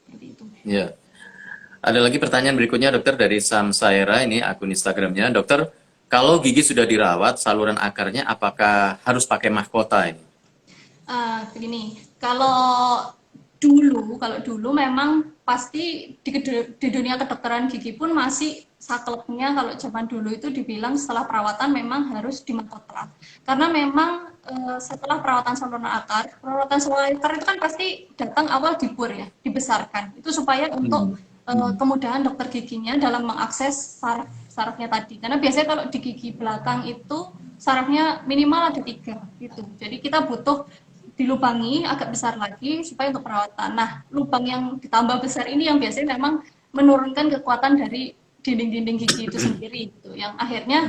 Seperti itu. Ya. Ada lagi pertanyaan berikutnya dokter dari Sam Saira, ini akun Instagramnya. Dokter, kalau gigi sudah dirawat, saluran akarnya apakah harus pakai mahkota ini? Begini, kalau dulu memang pasti di dunia kedokteran gigi pun masih sakleknya kalau zaman dulu itu dibilang setelah perawatan memang harus dimahkota. Karena memang setelah perawatan saluran akar itu kan pasti datang awal dibur ya, dibesarkan. Itu supaya untuk kemudahan dokter giginya dalam mengakses sarafnya tadi. Karena biasanya kalau di gigi belakang itu sarafnya minimal ada 3 gitu. Jadi kita butuh dilubangi agak besar lagi supaya untuk perawatan. Nah, lubang yang ditambah besar ini yang biasanya memang menurunkan kekuatan dari dinding-dinding gigi itu sendiri gitu. Yang akhirnya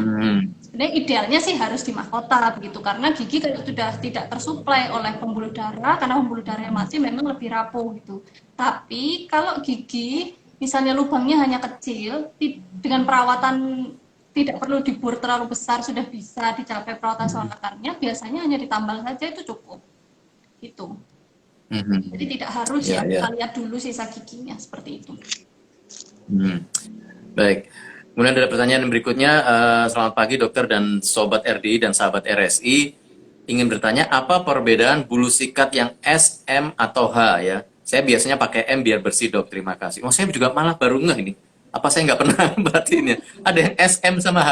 sebenarnya idealnya sih harus di mahkota begitu, karena gigi kalau sudah tidak tersuplai oleh pembuluh darah, karena pembuluh darah yang masih memang lebih rapuh gitu. Tapi kalau gigi misalnya lubangnya hanya kecil, dengan perawatan tidak perlu dibur terlalu besar sudah bisa dicapai perawatan saluran akarnya, biasanya hanya ditambal saja itu cukup. Itu. Jadi tidak harus kita lihat dulu sisa giginya seperti itu. Baik. Kemudian ada pertanyaan berikutnya. Selamat pagi dokter dan sobat RDI dan sahabat RSI. Ingin bertanya apa perbedaan bulu sikat yang S, M atau H ya? Saya biasanya pakai M biar bersih dok. Terima kasih. Saya juga malah baru ngeh ini. Apa saya nggak pernah perhatiin ya? Ada yang S, M sama H.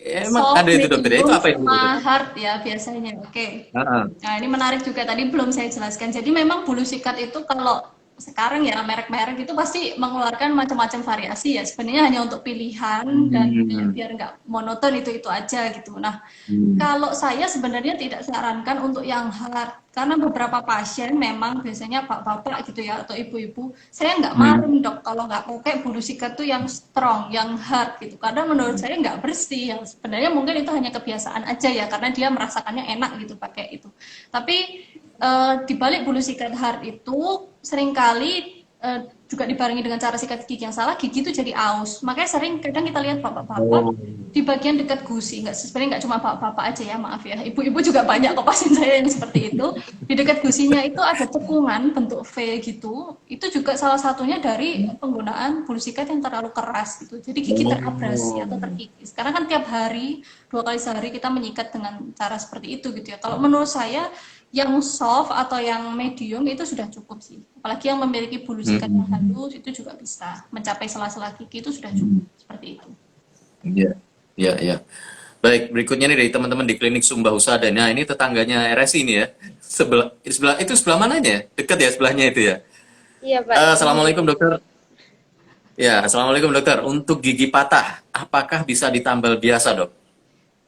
Emang Soft, ada itu dokter ya? Itu apa itu? Sama hard ya biasanya. Oke. Nah ini menarik juga, tadi belum saya jelaskan. Jadi memang bulu sikat itu kalau sekarang ya merek-merek itu pasti mengeluarkan macam-macam variasi ya. Sebenarnya hanya untuk pilihan dan biar nggak monoton itu aja gitu. Nah kalau saya sebenarnya tidak sarankan untuk yang hard, karena beberapa pasien memang biasanya bapak-bapak gitu ya atau ibu-ibu, saya nggak marem dok kalau nggak pakai bulu sikat tuh yang strong, yang hard gitu. Karena menurut saya nggak bersih. Yang sebenarnya mungkin itu hanya kebiasaan aja ya, karena dia merasakannya enak gitu pakai itu. Tapi di balik bulu sikat hard itu seringkali juga dibarengi dengan cara sikat gigi yang salah, gigi itu jadi aus. Makanya sering kadang kita lihat bapak-bapak di bagian dekat gusi, sebenarnya nggak cuma bapak-bapak aja ya, maaf ya, ibu-ibu juga banyak kok pasien saya yang seperti itu. Di dekat gusinya itu ada cekungan bentuk V gitu, itu juga salah satunya dari penggunaan bulu sikat yang terlalu keras gitu. Jadi gigi terabrasi atau terkikis. Karena kan tiap hari, 2 kali sehari kita menyikat dengan cara seperti itu gitu ya. Kalau menurut saya yang soft atau yang medium itu sudah cukup sih. Apalagi yang memiliki bulu sikat yang halus itu juga bisa mencapai sela-sela gigi, itu sudah cukup seperti itu. Iya. Baik, berikutnya nih dari teman-teman di klinik Sumba Husada. Nah, ini tetangganya RSI ini ya. Sebelah mananya? Dekat ya sebelahnya itu ya. Iya, Pak. Assalamualaikum dokter. Ya, assalamualaikum dokter. Untuk gigi patah, apakah bisa ditambal biasa dok?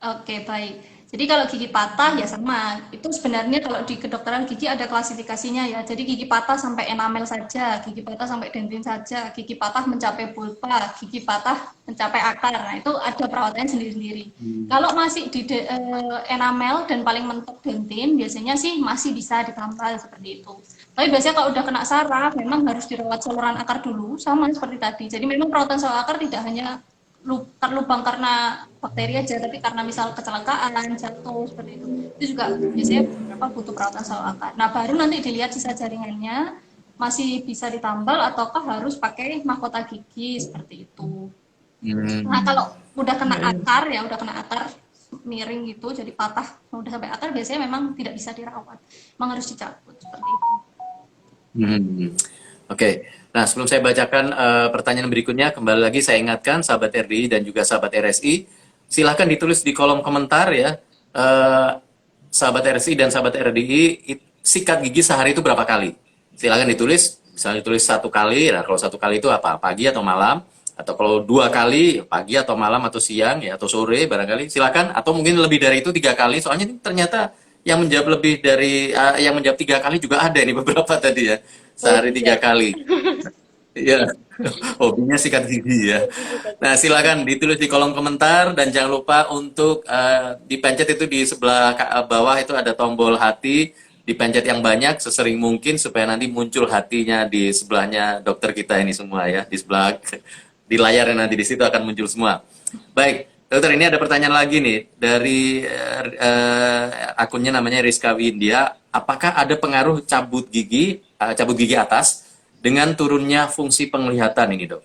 Oke, baik. Jadi kalau gigi patah ya sama, itu sebenarnya kalau di kedokteran gigi ada klasifikasinya ya. Jadi gigi patah sampai enamel saja, gigi patah sampai dentin saja, gigi patah mencapai pulpa, gigi patah mencapai akar. Nah itu ada perawatannya sendiri-sendiri. Kalau masih di enamel dan paling mentok dentin, biasanya sih masih bisa ditambal seperti itu. Tapi biasanya kalau udah kena saraf, memang harus dirawat saluran akar dulu, sama seperti tadi. Jadi memang perawatan saluran akar tidak hanya terlubang karena bakteri aja, tapi karena misal kecelakaan, jatuh seperti itu juga biasanya beberapa butuh perawatan saluran akar. Nah baru nanti dilihat sisa jaringannya masih bisa ditambal ataukah harus pakai mahkota gigi seperti itu. Nah kalau udah kena akar ya, udah kena akar miring gitu, jadi patah, udah sampai akar biasanya memang tidak bisa dirawat, memang harus dicabut seperti itu. Oke. Nah, sebelum saya bacakan pertanyaan berikutnya, kembali lagi saya ingatkan sahabat RDI dan juga sahabat RSI, silahkan ditulis di kolom komentar ya, sahabat RSI dan sahabat RDI, sikat gigi sehari itu berapa kali? Silahkan ditulis, misalnya ditulis 1 kali, nah kalau 1 kali itu apa? Pagi atau malam, Atau kalau 2 kali, pagi atau malam atau siang ya atau sore barangkali silakan. Atau mungkin lebih dari itu 3 kali. Soalnya ini ternyata yang menjawab lebih dari yang menjawab 3 kali juga ada nih beberapa tadi ya. Oh, Sehari tiga siap. kali. Iya, hobinya sikat gigi ya. Hobi sikat Nah, gigi. silakan ditulis di kolom komentar dan jangan lupa untuk dipencet itu di sebelah bawah itu ada tombol hati, dipencet yang banyak sesering mungkin supaya nanti muncul hatinya di sebelahnya dokter kita ini semua ya, di sebelah di layar nanti di situ akan muncul semua. Baik, dokter ini ada pertanyaan lagi nih dari akunnya namanya Rizka Windia. Apakah ada pengaruh cabut gigi atas dengan turunnya fungsi penglihatan ini, dok?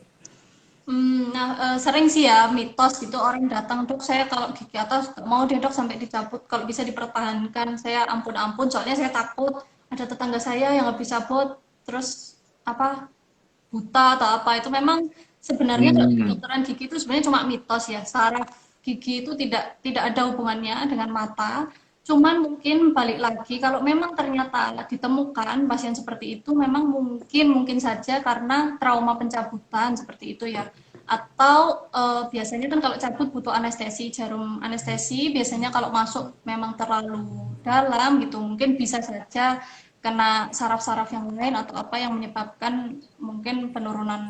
Sering sih ya mitos gitu orang datang, "Dok, saya kalau gigi atas nggak mau deh, Dok, sampai dicabut. Kalau bisa dipertahankan, saya ampun-ampun, soalnya saya takut ada tetangga saya yang habis cabut terus apa buta atau apa." Itu memang sebenarnya kalau di Hmm. kedokteran gigi itu sebenarnya cuma mitos ya. Saraf gigi itu tidak tidak ada hubungannya dengan mata. Cuman mungkin balik lagi kalau memang ternyata ditemukan pasien seperti itu memang mungkin saja karena trauma pencabutan seperti itu ya. Atau biasanya kan kalau cabut butuh anestesi, jarum anestesi biasanya kalau masuk memang terlalu dalam gitu mungkin bisa saja kena saraf-saraf yang lain atau apa yang menyebabkan mungkin penurunan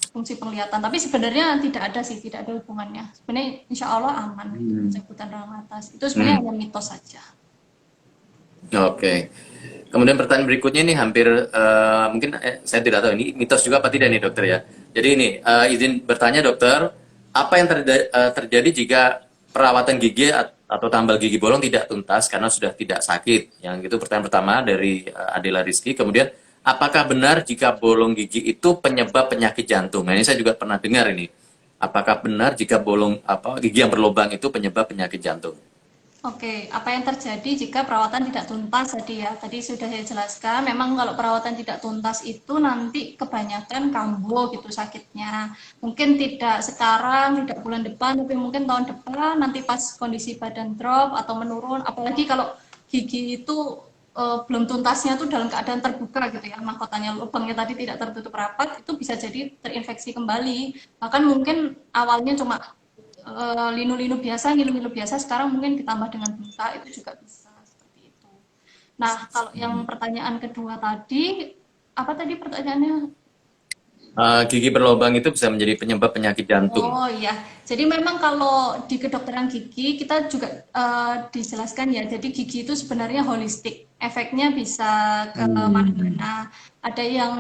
fungsi penglihatan. Tapi sebenarnya tidak ada sih, tidak ada hubungannya. Sebenarnya insya Allah aman gitu, Hmm. pencabutan dalam atas. Itu sebenarnya Hmm. hanya mitos saja. Oke. Kemudian pertanyaan berikutnya ini hampir mungkin saya tidak tahu ini mitos juga apa tidak nih dokter ya. Jadi ini izin bertanya dokter, apa yang terjadi jika perawatan gigi atau tambal gigi bolong tidak tuntas karena sudah tidak sakit? Yang itu pertanyaan pertama dari Adela Rizky. Kemudian apakah benar jika bolong gigi itu penyebab penyakit jantung? Nah, ini saya juga pernah dengar ini. Apakah benar jika gigi yang berlubang itu penyebab penyakit jantung? Oke, apa yang terjadi jika perawatan tidak tuntas tadi ya? Tadi sudah saya jelaskan, memang kalau perawatan tidak tuntas itu nanti kebanyakan kambuh gitu sakitnya. Mungkin tidak sekarang, tidak bulan depan, tapi mungkin tahun depan nanti pas kondisi badan drop atau menurun. Apalagi kalau gigi itu belum tuntasnya tuh dalam keadaan terbuka gitu ya, mahkotanya lubangnya tadi tidak tertutup rapat, itu bisa jadi terinfeksi kembali. Bahkan mungkin awalnya cuma linu-linu biasa, ngilu-ngilu biasa, sekarang mungkin ditambah dengan buta, itu juga bisa seperti itu. Nah, kalau yang pertanyaan kedua tadi, apa tadi pertanyaannya? Gigi berlubang itu bisa menjadi penyebab penyakit jantung. Oh iya, jadi memang kalau di kedokteran gigi kita juga dijelaskan ya, jadi gigi itu sebenarnya holistik, efeknya bisa ke Hmm. mana-mana. Ada yang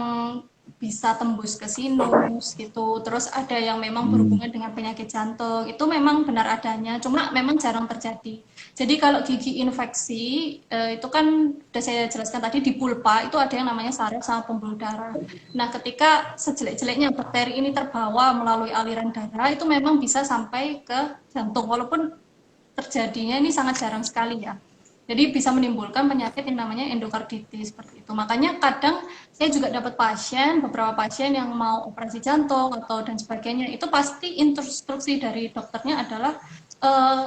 bisa tembus ke sinus gitu, terus ada yang memang Hmm. berhubungan dengan penyakit jantung, itu memang benar adanya, cuma memang jarang terjadi. Jadi kalau gigi infeksi, itu kan udah saya jelaskan tadi di pulpa, itu ada yang namanya saraf sama pembuluh darah. Nah, ketika sejelek-jeleknya bakteri ini terbawa melalui aliran darah, itu memang bisa sampai ke jantung, walaupun terjadinya ini sangat jarang sekali ya. Jadi bisa menimbulkan penyakit yang namanya endokarditis seperti itu. Makanya kadang saya juga dapat pasien, beberapa pasien yang mau operasi jantung atau dan sebagainya, itu pasti instruksi dari dokternya adalah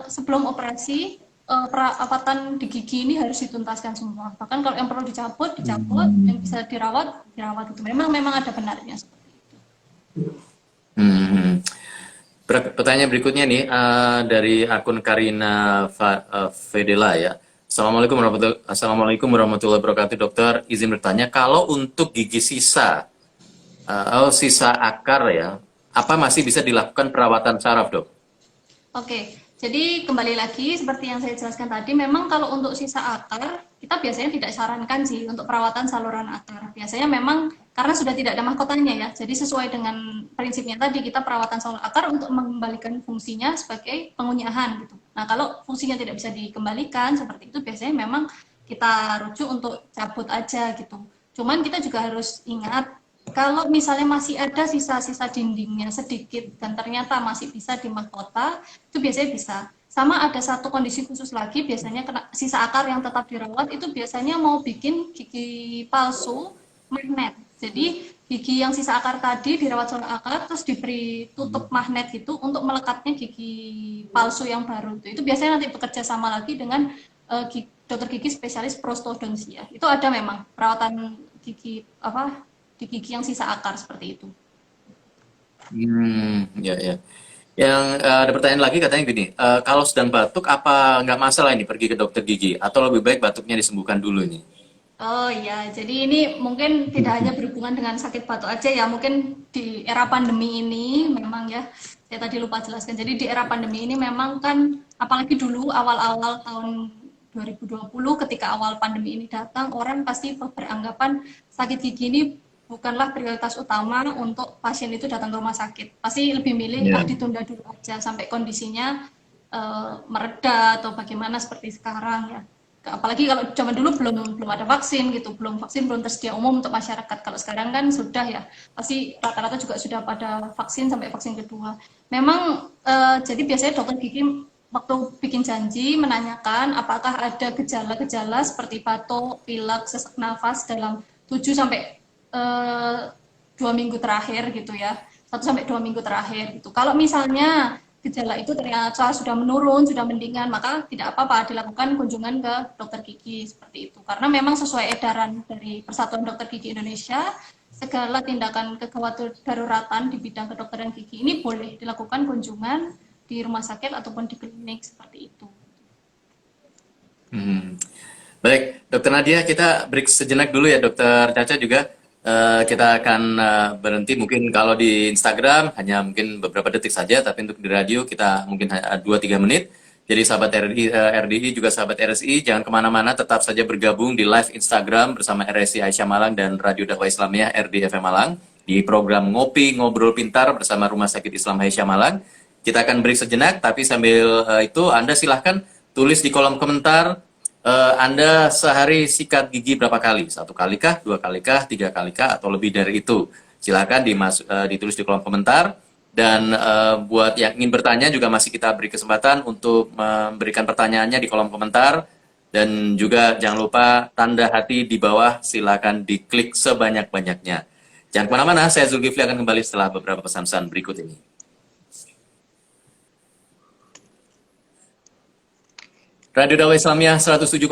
sebelum operasi perawatan di gigi ini harus dituntaskan semua. Bahkan kalau yang perlu dicabut, dicabut, yang bisa dirawat, dirawat itu. Memang ada benarnya. Hmm. Pertanyaan berikutnya nih dari akun Karina Fedela ya. Assalamualaikum warahmatullahi wabarakatuh dokter. Izin bertanya, kalau untuk gigi sisa, sisa akar ya, apa masih bisa dilakukan perawatan saraf dok? Oke, jadi kembali lagi seperti yang saya jelaskan tadi, memang kalau untuk sisa akar, kita biasanya tidak sarankan sih untuk perawatan saluran akar. Biasanya memang karena sudah tidak ada mahkotanya ya, jadi sesuai dengan prinsipnya tadi, kita perawatan saluran akar untuk mengembalikan fungsinya sebagai pengunyahan gitu. Nah, kalau fungsinya tidak bisa dikembalikan seperti itu, biasanya memang kita rujuk untuk cabut aja gitu. Cuman kita juga harus ingat kalau misalnya masih ada sisa-sisa dindingnya sedikit dan ternyata masih bisa di mahkota, itu biasanya bisa. Sama ada satu kondisi khusus lagi, biasanya kena sisa akar yang tetap dirawat, itu biasanya mau bikin gigi palsu magnet. Jadi gigi yang sisa akar tadi dirawat sama akar, terus diberi tutup magnet gitu untuk melekatnya gigi palsu yang baru. Itu biasanya nanti bekerja sama lagi dengan dokter gigi spesialis prostodontia. Itu ada memang perawatan gigi apa di gigi yang sisa akar seperti itu. Ya, ya. Yang ada pertanyaan lagi katanya gini, kalau sedang batuk apa nggak masalah ini pergi ke dokter gigi atau lebih baik batuknya disembuhkan dulu ini? Oh iya, jadi ini mungkin tidak hanya berhubungan dengan sakit batuk aja ya, mungkin di era pandemi ini memang ya, saya tadi lupa jelaskan. Jadi di era pandemi ini memang kan, apalagi dulu awal-awal tahun 2020 ketika awal pandemi ini datang, orang pasti beranggapan sakit gigi ini bukanlah prioritas utama untuk pasien itu datang ke rumah sakit. Pasti lebih milih, Ya. ditunda dulu aja sampai kondisinya mereda atau bagaimana seperti sekarang ya. Apalagi kalau zaman dulu belum ada vaksin gitu, vaksin belum tersedia umum untuk masyarakat. Kalau sekarang kan sudah ya, pasti rata-rata juga sudah pada vaksin sampai vaksin kedua. Memang jadi biasanya dokter gigi waktu bikin janji menanyakan apakah ada gejala-gejala seperti batuk, pilek, sesak nafas dalam 7 sampai 2 minggu terakhir gitu ya, 1 sampai 2 minggu terakhir gitu. Kalau misalnya gejala itu ternyata sudah menurun, sudah mendingan, maka tidak apa-apa dilakukan kunjungan ke dokter gigi seperti itu. Karena memang sesuai edaran dari Persatuan Dokter Gigi Indonesia, segala tindakan kegawat daruratan di bidang kedokteran gigi ini boleh dilakukan kunjungan di rumah sakit ataupun di klinik seperti itu. Hmm. Baik, Dokter Nadia, kita break sejenak dulu ya, Dokter Caca juga. Kita akan berhenti mungkin kalau di Instagram hanya mungkin beberapa detik saja, tapi untuk di radio kita mungkin 2-3 menit. Jadi sahabat RDI juga sahabat RSI, jangan kemana-mana, tetap saja bergabung di live Instagram bersama RSI Aisyah Malang dan Radio Dakwah Islamiyah RDFM Malang di program Ngopi Ngobrol Pintar bersama Rumah Sakit Islam Aisyah Malang. Kita akan break sejenak, tapi sambil itu Anda silahkan tulis di kolom komentar Anda sehari sikat gigi berapa kali? 1 kali kah, 2 kali kah, 3 kali kah, atau lebih dari itu? Silakan ditulis di kolom komentar. Dan buat yang ingin bertanya juga masih kita beri kesempatan untuk memberikan pertanyaannya di kolom komentar. Dan juga jangan lupa tanda hati di bawah silakan diklik sebanyak-banyaknya. Jangan kemana-mana, saya Zulkifli akan kembali setelah beberapa pesan-pesan berikut ini. Radio Dakwah Islamiyah 107,7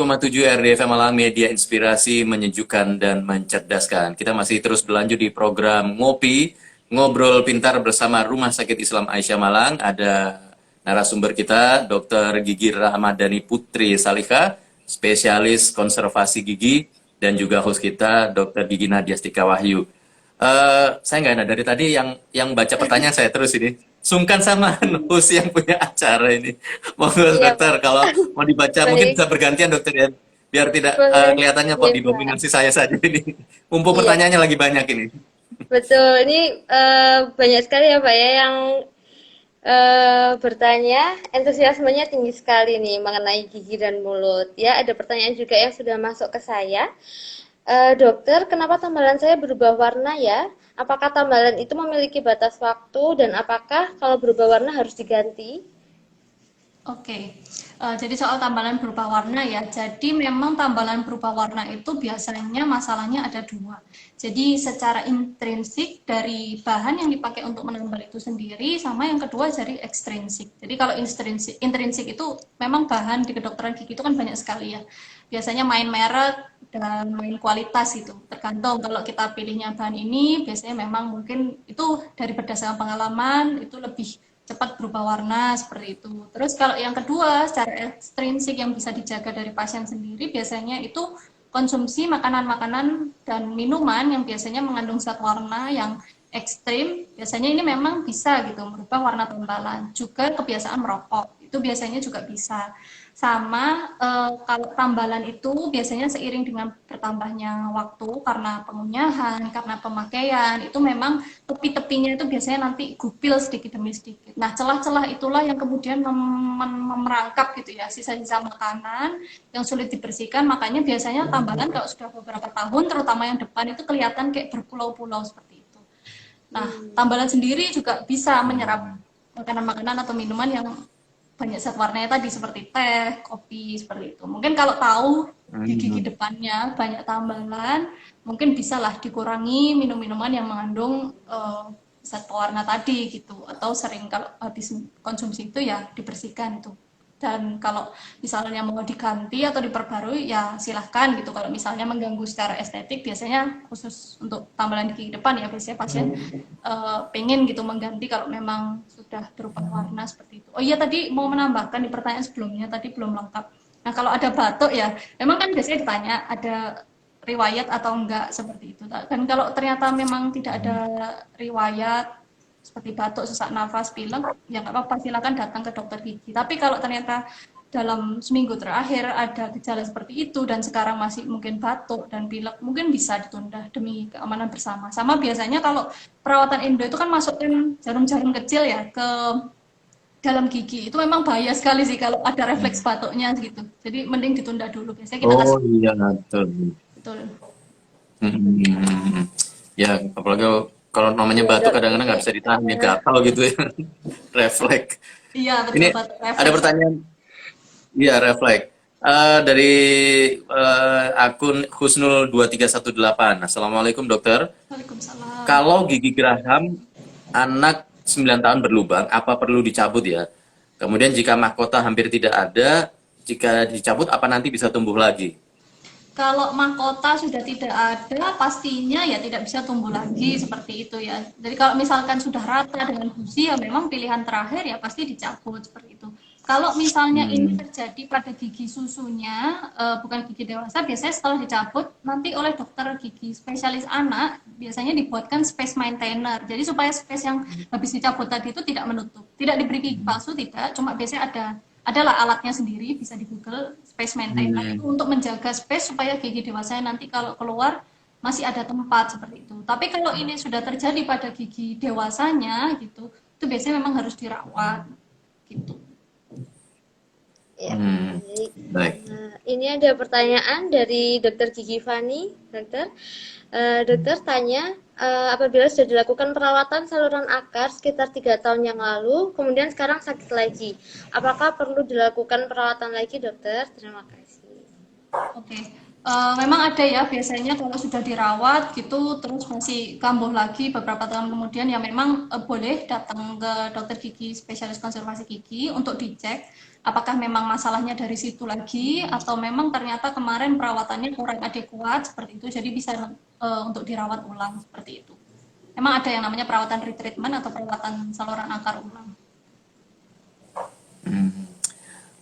RDFM Malang, media inspirasi, menyejukkan dan mencerdaskan. Kita masih terus berlanjut di program Ngopi, Ngobrol Pintar bersama Rumah Sakit Islam Aisyah Malang. Ada narasumber kita, Dr. Gigi Ramadhani Putri Salika, spesialis konservasi gigi, dan juga host kita, Dr. Gigi Nadia Stika Wahyu. Saya nggak enak dari tadi yang baca pertanyaan saya terus ini. Sungkan sama host yang punya acara ini. Monggo Iya, dokter, Pak. kalau mau dibaca mungkin Baik, bisa bergantian dokter ya. Biar tidak boleh. kelihatannya kok Iya, Pak. didominasi saya saja ini. Mumpung Iya, pertanyaannya lagi banyak ini. betul. Ini banyak sekali ya, Pak ya yang bertanya, antusiasmenya tinggi sekali nih mengenai gigi dan mulut. Ya, ada pertanyaan juga yang sudah masuk ke saya. Dokter, kenapa tambalan saya berubah warna ya? Apakah tambalan itu memiliki batas waktu dan apakah kalau berubah warna harus diganti? Oke, jadi soal tambalan berubah warna ya. Jadi memang tambalan berubah warna itu biasanya masalahnya ada dua. Jadi secara intrinsik dari bahan yang dipakai untuk menambal itu sendiri, sama yang kedua dari ekstrinsik. Jadi kalau intrinsik itu memang bahan di kedokteran gigi itu kan banyak sekali ya. Biasanya main merek dan main kualitas itu. Tergantung kalau kita pilihnya bahan ini, biasanya memang mungkin itu dari berdasarkan pengalaman itu lebih cepat berubah warna seperti itu. Terus kalau yang kedua, secara ekstrinsik yang bisa dijaga dari pasien sendiri, biasanya itu konsumsi makanan-makanan dan minuman yang biasanya mengandung zat warna yang ekstrim, biasanya ini memang bisa gitu merubah warna tambalan. Juga kebiasaan merokok, itu biasanya juga bisa. Sama kalau tambalan itu biasanya seiring dengan bertambahnya waktu karena pengunyahan, karena pemakaian, itu memang tepi-tepinya itu biasanya nanti gupil sedikit demi sedikit. Nah, celah-celah itulah yang kemudian merangkap gitu ya, sisa-sisa makanan yang sulit dibersihkan. Makanya biasanya tambalan kalau sudah beberapa tahun, terutama yang depan itu kelihatan kayak berpulau-pulau seperti itu. Nah, tambalan sendiri juga bisa menyerap makanan-makanan atau minuman yang banyak zat warnanya tadi seperti teh, kopi, seperti itu. Mungkin kalau tahu di gigi depannya banyak tambalan, mungkin bisalah dikurangi minum-minuman yang mengandung zat pewarna tadi gitu. Atau sering kalau habis konsumsi itu ya dibersihkan itu. Dan kalau misalnya mau diganti atau diperbarui ya silahkan gitu. Kalau misalnya mengganggu secara estetik biasanya khusus untuk tambalan gigi depan ya biasanya pasien pengen gitu mengganti kalau memang sudah berubah warna seperti itu. Oh iya tadi mau menambahkan di pertanyaan sebelumnya tadi belum lengkap. Nah kalau ada batuk ya memang kan biasanya ditanya ada riwayat atau enggak seperti itu. Dan kalau ternyata memang tidak ada riwayat seperti batuk, sesak nafas, pilek, ya nggak apa-apa, silakan datang ke dokter gigi. Tapi kalau ternyata dalam seminggu terakhir ada gejala seperti itu dan sekarang masih mungkin batuk dan pilek, mungkin bisa ditunda demi keamanan bersama. Sama biasanya kalau perawatan endo itu kan masukkan jarum-jarum kecil ya ke dalam gigi. Itu memang bahaya sekali sih kalau ada refleks batuknya gitu. Jadi mending ditunda dulu. Biasanya kita Oh kasih iya, betul. betul. Hmm. Ya, apalagi kalau namanya Iya batuk dok, kadang-kadang ini nggak bisa ditahan ya, gatal gitu ya. Refleks. Iya betul, Ini batuk ada refleks. pertanyaan, iya refleks. Dari akun Husnul2318. Assalamualaikum dokter. Waalaikumsalam. Kalau gigi geraham anak 9 tahun berlubang, apa perlu dicabut ya? Kemudian jika mahkota hampir tidak ada, jika dicabut apa nanti bisa tumbuh lagi? Kalau mahkota sudah tidak ada, pastinya ya tidak bisa tumbuh lagi seperti itu ya. Jadi kalau misalkan sudah rata dengan gusi, ya memang pilihan terakhir ya pasti dicabut seperti itu. Kalau misalnya ini Hmm. terjadi pada gigi susunya, bukan gigi dewasa, biasanya setelah dicabut nanti oleh dokter gigi spesialis anak biasanya dibuatkan space maintainer. Jadi supaya space yang habis dicabut tadi itu tidak menutup, tidak diberi gigi palsu, tidak, cuma biasanya adalah alatnya sendiri, bisa di Google space maintainer itu Hmm. untuk menjaga space supaya gigi dewasanya nanti kalau keluar masih ada tempat seperti itu. Tapi kalau ini sudah terjadi pada gigi dewasanya gitu, itu biasanya memang harus dirawat gitu. ya Hmm. baik. Baik. Ini ada pertanyaan dari Dokter Gigi Fani, dokter. Dokter tanya, apabila sudah dilakukan perawatan saluran akar sekitar 3 tahun yang lalu, kemudian sekarang sakit lagi, apakah perlu dilakukan perawatan lagi, dokter? Terima kasih. Oke, memang ada ya biasanya kalau sudah dirawat gitu terus masih kambuh lagi beberapa tahun kemudian ya memang boleh datang ke dokter gigi spesialis konservasi gigi untuk dicek apakah memang masalahnya dari situ lagi atau memang ternyata kemarin perawatannya kurang adekuat seperti itu jadi bisa untuk dirawat ulang seperti itu. Memang ada yang namanya perawatan retreatment atau perawatan saluran akar ulang. Hmm.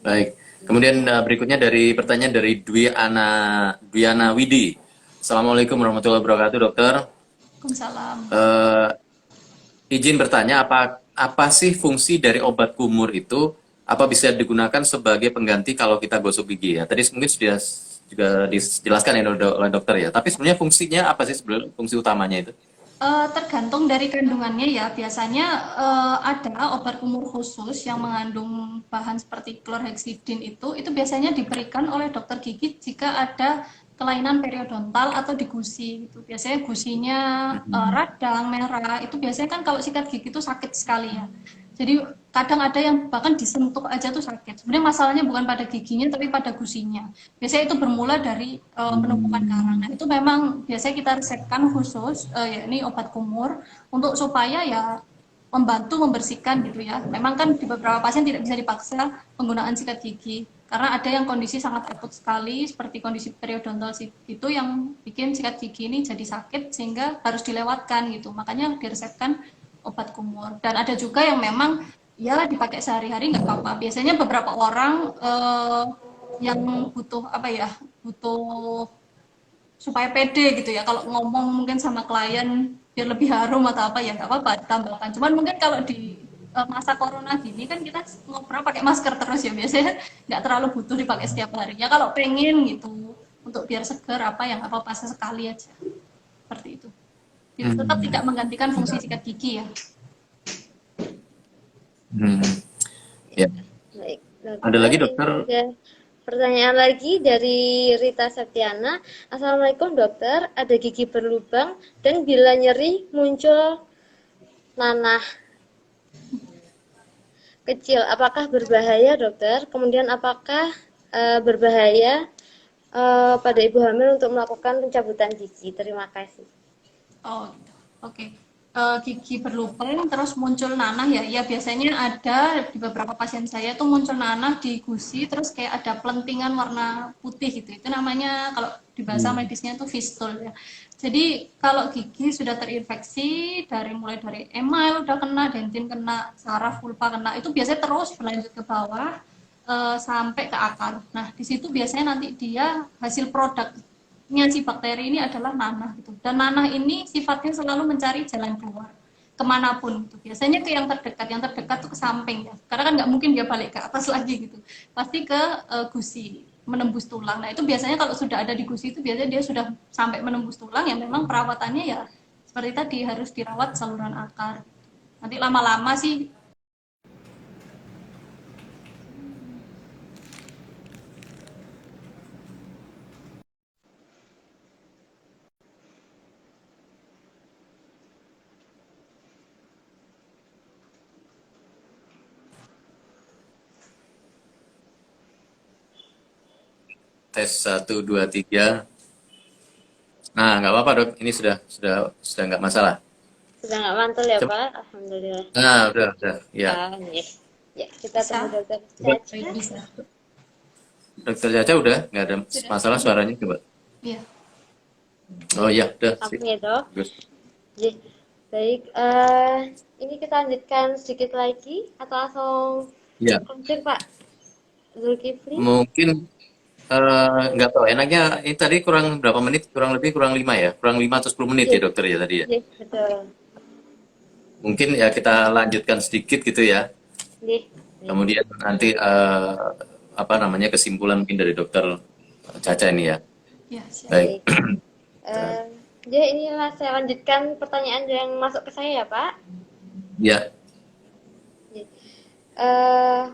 Baik. Kemudian berikutnya dari pertanyaan dari Dwiana Widi. Assalamualaikum warahmatullahi wabarakatuh, dokter. Waalaikumsalam. Eh, izin bertanya, apa sih fungsi dari obat kumur itu? Apa bisa digunakan sebagai pengganti kalau kita gosok gigi ya? Tadi mungkin sudah juga dijelaskan ya oleh dokter ya. Tapi sebenarnya fungsinya apa sih sebenarnya fungsi utamanya itu? Tergantung dari kandungannya ya. Biasanya ada obat kumur khusus yang mengandung bahan seperti klorhexidin itu biasanya diberikan oleh dokter gigi jika ada kelainan periodontal atau di gusi gitu. Biasanya gusinya radang, merah, itu biasanya kan kalau sikat gigi itu sakit sekali ya. Jadi kadang ada yang bahkan disentuh aja tuh sakit. Sebenarnya masalahnya bukan pada giginya tapi pada gusinya. Biasanya itu bermula dari penumpukan karang. Nah, itu memang biasanya kita resepkan khusus yakni obat kumur untuk supaya ya membantu membersihkan gitu ya. Memang kan di beberapa pasien tidak bisa dipaksa penggunaan sikat gigi karena ada yang kondisi sangat akut sekali seperti kondisi periodontal itu yang bikin sikat gigi ini jadi sakit sehingga harus dilewatkan gitu. Makanya diresepkan obat kumur. Dan ada juga yang memang ya dipakai sehari-hari nggak apa-apa. Biasanya beberapa orang yang butuh apa ya, butuh supaya pede gitu ya. Kalau ngomong mungkin sama klien biar lebih harum atau apa ya nggak apa-apa ditambahkan. Cuman mungkin kalau di masa corona gini kan kita ngobrol pakai masker terus ya biasanya nggak terlalu butuh dipakai setiap hari. Ya kalau pengen gitu untuk biar seger apa yang apa-apa sesekali aja seperti itu. Jadi tetap tidak Hmm. menggantikan fungsi sikat gigi ya. Hmm. Ya, Ya. baik, Ada dokter. lagi Ini dokter? ada pertanyaan lagi dari Rita Septiana. Assalamualaikum dokter, ada gigi berlubang dan bila nyeri muncul nanah kecil, apakah berbahaya dokter? Kemudian apakah berbahaya pada ibu hamil untuk melakukan pencabutan gigi? Terima kasih. Oh, gitu. Oke. gigi berlubang terus muncul nanah ya. Ya biasanya ada di beberapa pasien saya tuh muncul nanah di gusi terus kayak ada pelentingan warna putih gitu. Itu namanya kalau di bahasa Hmm. medisnya itu fistul ya. Jadi kalau gigi sudah terinfeksi dari mulai dari email udah kena, dentin kena, saraf pulpa kena, itu biasanya terus berlanjut ke bawah sampai ke akar. Nah, di situ biasanya nanti dia hasil produknya si bakteri ini adalah nanah gitu. Dan nanah ini sifatnya selalu mencari jalan keluar kemanapun itu. Biasanya ke yang terdekat tuh ke samping ya. Karena kan nggak mungkin dia balik ke atas lagi gitu. Pasti ke gusi, menembus tulang. Nah itu biasanya kalau sudah ada di gusi itu biasanya dia sudah sampai menembus tulang ya memang perawatannya ya seperti tadi harus dirawat saluran akar. Nanti lama-lama sih. Tes 1, 2, 3. Nah, nggak apa-apa dok, ini sudah nggak masalah. Sudah nggak mantul ya Coba. Pak? Alhamdulillah. Nah, udah, ya. Yes. Ya, kita tunggu Bisa? dokter Coba, Caca. Bisa. dokter Caca udah nggak ada Sudah. masalah suaranya coba. Iya. Oh iya, udah sip. Amin ya dok. Bagus. Jadi, baik. Ini kita lanjutkan sedikit lagi atau langsung Ya, lanjut Pak Zulkifli? mungkin nggak tahu. Enaknya ini tadi kurang berapa menit? Kurang lebih kurang 5 ya, kurang 5 atau 10 menit ya Yes, dokter ya tadi ya. yes, betul. Mungkin ya kita lanjutkan sedikit gitu ya. Yes, yes. Kemudian nanti apa namanya kesimpulan mungkin dari dokter Caca ini ya. Ya, siap. Baik. Baik. Eh, jadi inilah saya lanjutkan pertanyaan yang masuk ke saya ya Pak. Ya, Jadi, eh,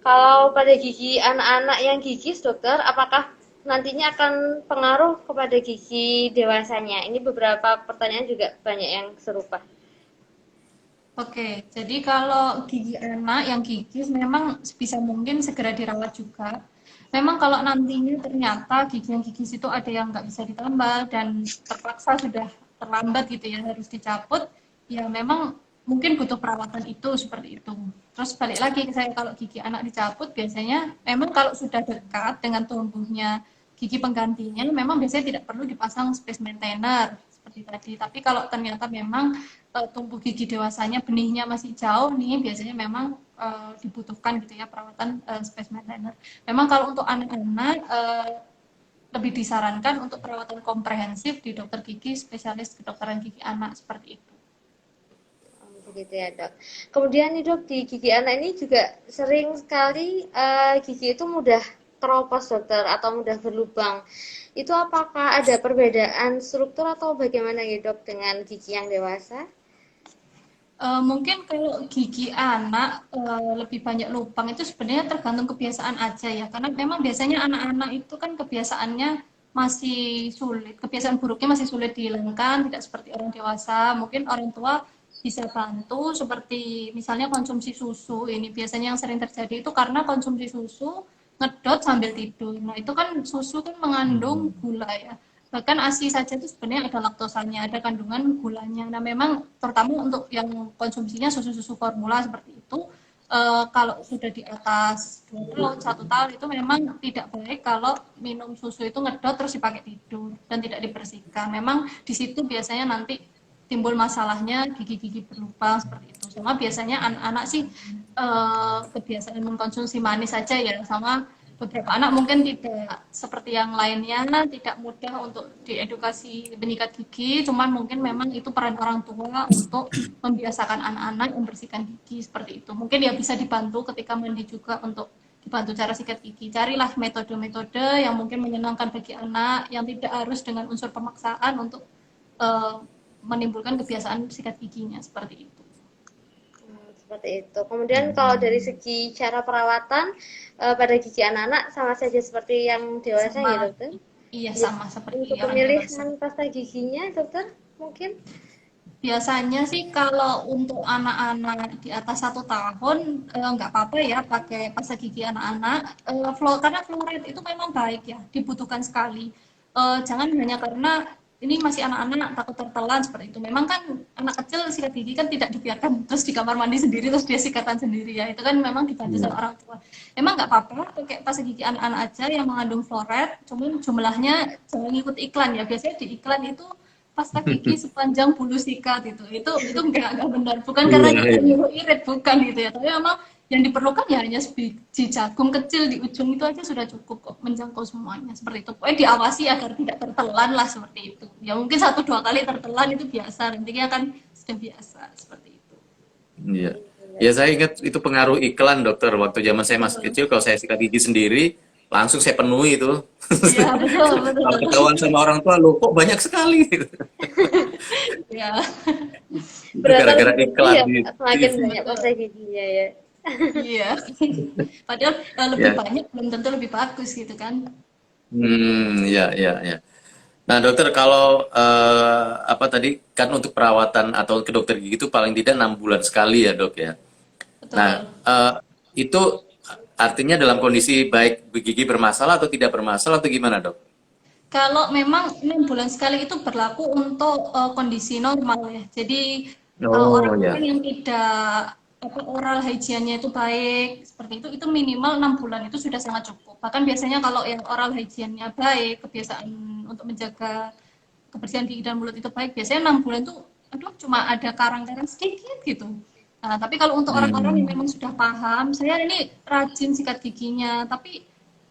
kalau pada gigi anak-anak yang gigis dokter, apakah nantinya akan pengaruh kepada gigi dewasanya? Ini beberapa pertanyaan juga banyak yang serupa. Oke, jadi kalau gigi anak yang gigis memang sebisa mungkin segera dirawat juga. Memang kalau nantinya ternyata gigi yang gigis itu ada yang nggak bisa ditambal dan terpaksa sudah terlambat gitu ya harus dicabut, ya memang mungkin butuh perawatan itu seperti itu. Terus balik lagi ke saya kalau gigi anak dicabut biasanya memang kalau sudah dekat dengan tumbuhnya gigi penggantinya memang biasanya tidak perlu dipasang space maintainer seperti tadi. Tapi kalau ternyata memang tumbuh gigi dewasanya benihnya masih jauh nih biasanya memang dibutuhkan gitu ya perawatan space maintainer. Memang kalau untuk anak-anak lebih disarankan untuk perawatan komprehensif di dokter gigi spesialis kedokteran gigi anak seperti itu. Begitu ya dok. Kemudian nih dok, di gigi anak ini juga sering sekali gigi itu mudah keropos dokter atau mudah berlubang. Itu apakah ada perbedaan struktur atau bagaimana ya dok dengan gigi yang dewasa? Mungkin kalau gigi anak lebih banyak lubang itu sebenarnya tergantung kebiasaan aja ya, karena memang biasanya anak-anak itu kan kebiasaannya masih sulit, kebiasaan buruknya masih sulit dihilangkan, tidak seperti orang dewasa. Mungkin orang tua bisa bantu seperti misalnya konsumsi susu. Ini biasanya yang sering terjadi itu karena konsumsi susu ngedot sambil tidur. Nah, itu kan susu kan mengandung gula ya. Bahkan ASI saja itu sebenarnya ada laktosanya, ada kandungan gulanya. Nah, memang terutama untuk yang konsumsinya susu-susu formula seperti itu, kalau sudah di atas 2 tahun, 1 tahun itu memang tidak baik kalau minum susu itu ngedot terus dipakai tidur dan tidak dibersihkan. Memang di situ biasanya nanti timbul masalahnya gigi-gigi berlubang seperti itu. Sama biasanya anak-anak sih kebiasaan mengkonsumsi manis saja ya, sama beberapa anak mungkin tidak seperti yang lainnya, tidak mudah untuk diedukasi menyikat gigi, cuman mungkin memang itu peran orang tua untuk membiasakan anak-anak membersihkan gigi seperti itu. Mungkin ya bisa dibantu ketika mandi juga untuk dibantu cara sikat gigi. Carilah metode-metode yang mungkin menyenangkan bagi anak, yang tidak harus dengan unsur pemaksaan untuk menimbulkan kebiasaan sikat giginya seperti itu. Seperti itu. Kemudian kalau dari segi cara perawatan pada gigi anak-anak sama saja seperti yang dewasa ya Sama, dokter? iya Jadi, sama seperti untuk orang dewasa. pemilihan pasta giginya dokter mungkin? Biasanya sih kalau untuk anak-anak di atas 1 tahun nggak apa-apa ya pakai pasta gigi anak-anak. Karena fluoride itu memang baik ya, dibutuhkan sekali. Jangan hanya karena ini masih anak-anak takut tertelan seperti itu. Memang kan anak kecil sikat gigi kan tidak dibiarkan terus di kamar mandi sendiri terus dia sikatan sendiri ya. Itu kan memang dibantu Iya. sama orang tua. Emang nggak apa-apa pakai pasta gigi anak-anak aja yang mengandung fluoride, cuman jumlahnya jangan ikut iklan ya. Biasanya di iklan itu pasta gigi sepanjang bulu sikat itu nggak benar. Bukan karena Iya, kita iya. nyuruh irit, bukan gitu ya. Tapi memang yang diperlukan ya hanya sebiji jagung kecil di ujung itu aja sudah cukup kok menjangkau semuanya seperti itu. Pokoknya diawasi agar tidak tertelan lah seperti itu. Ya mungkin 1-2 kali tertelan itu biasa, nantinya kan sudah biasa seperti itu. Iya. Ya saya ingat itu pengaruh iklan dokter. Waktu zaman saya masih Betul. kecil, kalau saya sikat gigi sendiri, langsung saya penuhi itu. Iya betul Kalau betul. ketahuan sama orang tua, loh kok banyak sekali. Ya Itu Berasa gara-gara lebih gede iklan ya, di Pak, semakin TV. banyak betul. pasta giginya ya. Iya. Padahal lebih Ya. banyak belum tentu lebih bagus gitu kan. Ya, ya, ya. Nah, dokter, kalau apa tadi kan untuk perawatan atau ke dokter gigi itu paling tidak 6 bulan sekali ya, dok ya. Nah, Betul. itu artinya dalam kondisi baik gigi bermasalah atau tidak bermasalah atau gimana, dok? Kalau memang 6 bulan sekali itu berlaku untuk kondisi normal ya. Jadi Oh orang-orang ya. yang tidak oral hygiene-nya itu baik seperti itu minimal 6 bulan itu sudah sangat cukup. Bahkan biasanya kalau yang oral hygiene-nya baik, kebiasaan untuk menjaga kebersihan gigi dan mulut itu baik, biasanya 6 bulan tuh aduh cuma ada karang-karang sedikit gitu. Nah, tapi kalau untuk orang-orang yang Hmm. memang sudah paham, saya ini rajin sikat giginya, tapi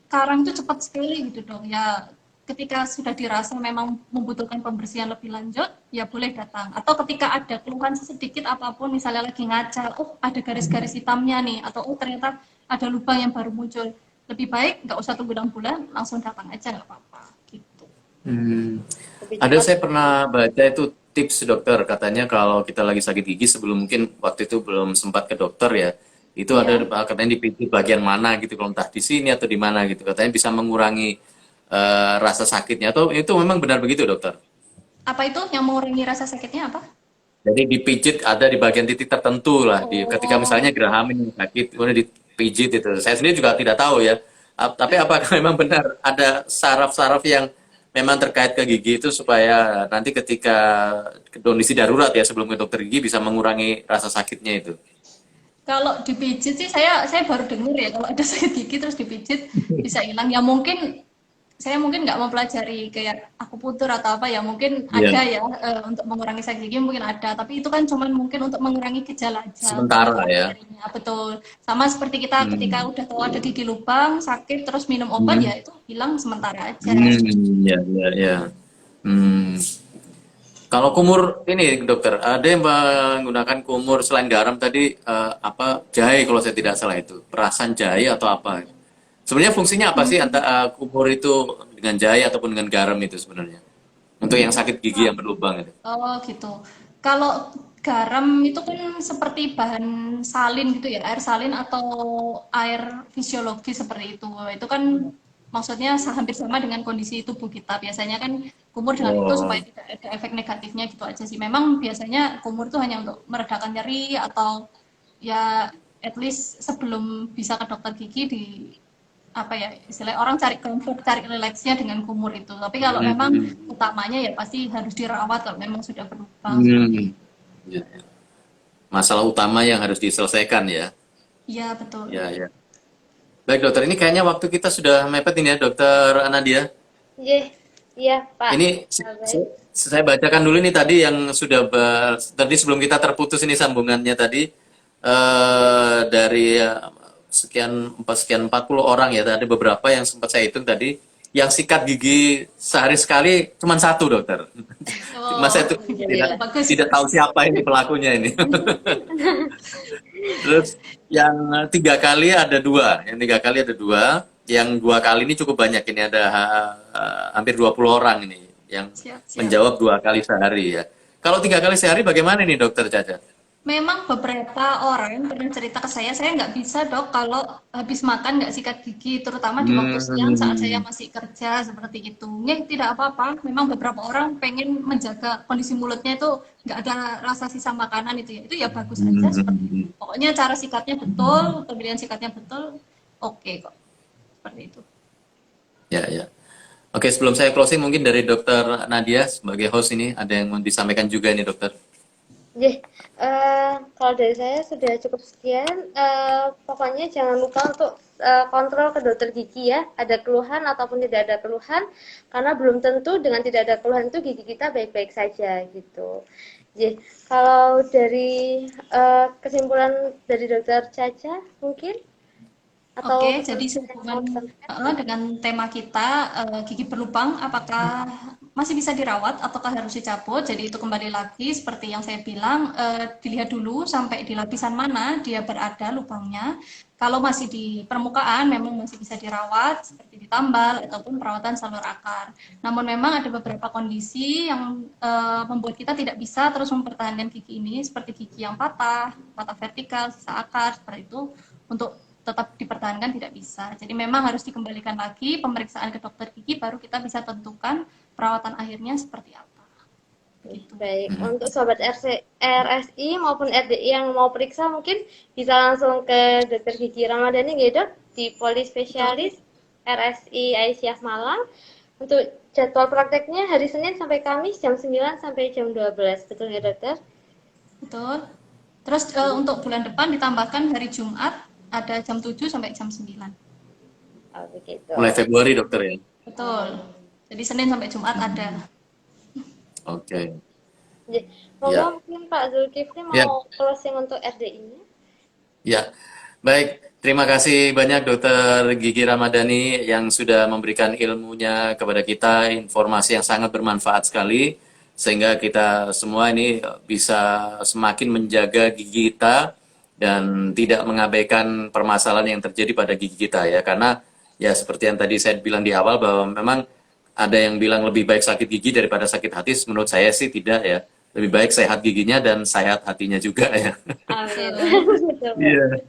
karang itu cepat sekali gitu dong. Ya ketika sudah dirasa memang membutuhkan pembersihan lebih lanjut, ya boleh datang. Atau ketika ada keluhan sedikit apapun, misalnya lagi ngaca, oh ada garis-garis hitamnya nih, atau oh ternyata ada lubang yang baru muncul. Lebih baik nggak usah tunggu 6 bulan, langsung datang aja nggak apa-apa. Gitu. Hmm. Lebih Ada cepat. saya pernah baca itu tips dokter, katanya kalau kita lagi sakit gigi sebelum mungkin waktu itu belum sempat ke dokter ya, itu ada Iya. katanya dipijit bagian mana gitu, kalau entah di sini atau di mana gitu, katanya bisa mengurangi rasa sakitnya. Atau itu memang benar begitu dokter? Apa itu yang mengurangi rasa sakitnya apa? Jadi dipijit ada di bagian titik tertentu lah, ketika misalnya Oh, geraham yang sakit, kemudian dipijit itu. Saya sendiri juga tidak tahu ya. Tapi apakah memang benar ada saraf-saraf yang memang terkait ke gigi itu supaya nanti ketika kondisi darurat ya sebelum ke dokter gigi bisa mengurangi rasa sakitnya itu. kalau dipijit sih saya baru dengar ya kalau ada sakit gigi terus dipijit bisa hilang. Ya mungkin saya mungkin nggak mempelajari kayak akupunktur atau apa ya mungkin Iya. ada ya untuk mengurangi sakit gigi mungkin ada tapi itu kan cuman mungkin untuk mengurangi gejala aja untuk Sementara mengurangi ya. nyerinya betul sama seperti kita ketika Hmm. udah tahu ada gigi lubang sakit terus minum obat Hmm. ya itu hilang sementara aja Ya, ya, ya. Hmm. Kalau kumur ini dokter, ada yang menggunakan kumur selain garam tadi apa jahe kalau saya tidak salah itu, perasan jahe atau apa? Sebenarnya fungsinya apa sih antara kumur itu dengan jahe ataupun dengan garam itu sebenarnya? Untuk yang sakit gigi yang berlubang itu. oh gitu. Kalau garam itu kan seperti bahan salin gitu ya, air salin atau air fisiologi seperti itu. Itu kan maksudnya hampir sama dengan kondisi tubuh kita. Biasanya kan kumur dengan itu Oh, supaya tidak ada efek negatifnya gitu aja sih. Memang biasanya kumur itu hanya untuk meredakan nyeri atau ya at least sebelum bisa ke dokter gigi di apa ya istilahnya orang cari comfort cari rileksnya dengan kumur itu tapi kalau memang hmm, utamanya ya pasti harus dirawat kalau memang sudah berlubang seperti hmm. itu. Ya, ya. Masalah utama yang harus diselesaikan ya. Iya betul. Ya, ya. Baik dokter, ini kayaknya waktu kita sudah mepet ini ya dokter Anadia. Iya, iya, Pak. Ini Baik. saya bacakan dulu nih tadi yang sudah tadi sebelum kita terputus ini sambungannya tadi dari sekian 40 orang ya tadi beberapa yang sempat saya hitung tadi yang sikat gigi sehari sekali cuma satu dokter. Mas Oh saya tuh tidak Alhamdulillah. bagus. tidak tahu siapa ini pelakunya ini. Terus yang 3 kali ada dua, yang 2 kali ini cukup banyak ini ada hampir 20 orang ini yang Siap siap. menjawab 2 kali sehari ya. Kalau 3 kali sehari bagaimana nih dokter Caca? Memang beberapa orang pernah cerita ke saya nggak bisa dok kalau habis makan nggak sikat gigi, terutama di waktu siang saat saya Hmm, masih kerja seperti itu. Ya, tidak apa-apa, memang beberapa orang pengen menjaga kondisi mulutnya itu nggak ada rasa sisa makanan itu ya bagus aja seperti itu. hmm, Pokoknya cara sikatnya betul, pemilihan sikatnya betul, oke kok, seperti itu. ya, ya. Oke, sebelum saya closing mungkin dari Dokter Nadia sebagai host ini ada yang mau disampaikan juga nih dokter. Kalau dari saya sudah cukup sekian. Pokoknya jangan lupa untuk kontrol ke dokter gigi ya. Ada keluhan ataupun tidak ada keluhan, karena belum tentu dengan tidak ada keluhan itu gigi kita baik-baik saja gitu. Jadi, kalau dari kesimpulan dari dokter Caca mungkin Oke, atau jadi sehubungan dengan tema kita, gigi berlubang, apakah masih bisa dirawat ataukah harus dicabut? Jadi itu kembali lagi seperti yang saya bilang, dilihat dulu sampai di lapisan mana dia berada lubangnya. Kalau masih di permukaan, memang masih bisa dirawat, seperti ditambal ataupun perawatan salur akar. Namun memang ada beberapa kondisi yang membuat kita tidak bisa terus mempertahankan gigi ini, seperti gigi yang patah, patah vertikal, sisa akar, seperti itu. Untuk tetap dipertahankan tidak bisa. Jadi memang harus dikembalikan lagi pemeriksaan ke dokter gigi baru kita bisa tentukan perawatan akhirnya seperti apa. Gitu. Baik, untuk sobat RSI maupun RDI yang mau periksa mungkin bisa langsung ke dokter gigi Ramadhani ya dok, di Polispesialis RSI Aisyah Malang. Untuk jadwal prakteknya hari Senin sampai Kamis jam 9 sampai jam 12, betul ya dokter? Betul. Terus untuk bulan depan ditambahkan hari Jumat ada jam 7 sampai jam 9. Oh begitu. Mulai Februari dokter ya. Betul. Jadi Senin sampai Jumat ada. Oke. Monggo mungkin Pak Zulkifli mau closing untuk RDI-nya. Ya, baik. Terima kasih banyak Dokter Gigi Ramadhani yang sudah memberikan ilmunya kepada kita, informasi yang sangat bermanfaat sekali, sehingga kita semua ini bisa semakin menjaga gigi kita dan tidak mengabaikan permasalahan yang terjadi pada gigi kita ya. Karena ya seperti yang tadi saya bilang di awal bahwa memang ada yang bilang lebih baik sakit gigi daripada sakit hati, menurut saya sih tidak ya. Lebih baik sehat giginya dan sehat hatinya juga ya. Amin. Iya.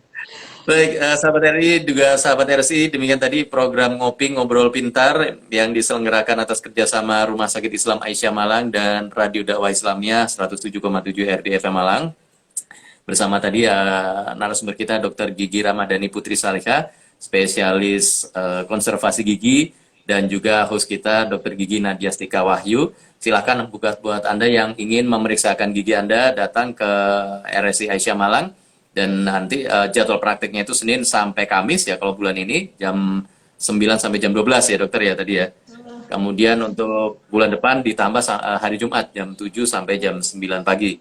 Baik, sahabat RI juga sahabat RSI, demikian tadi program Ngopi Ngobrol Pintar yang diselenggarakan atas kerjasama Rumah Sakit Islam Aisyah Malang dan Radio Dakwah Islamiyah 107,7 RDFM Malang. Bersama tadi narasumber kita Dr. Gigi Ramadhani Putri Salihah, spesialis konservasi gigi, dan juga host kita Dr. Gigi Nadia Stika Wahyu. Silakan buat Anda yang ingin memeriksakan gigi Anda datang ke RSI Aisyah Malang. Dan nanti jadwal prakteknya itu Senin sampai Kamis ya kalau bulan ini jam 9 sampai jam 12 ya dokter ya tadi ya. Kemudian untuk bulan depan ditambah hari Jumat jam 7 sampai jam 9 pagi.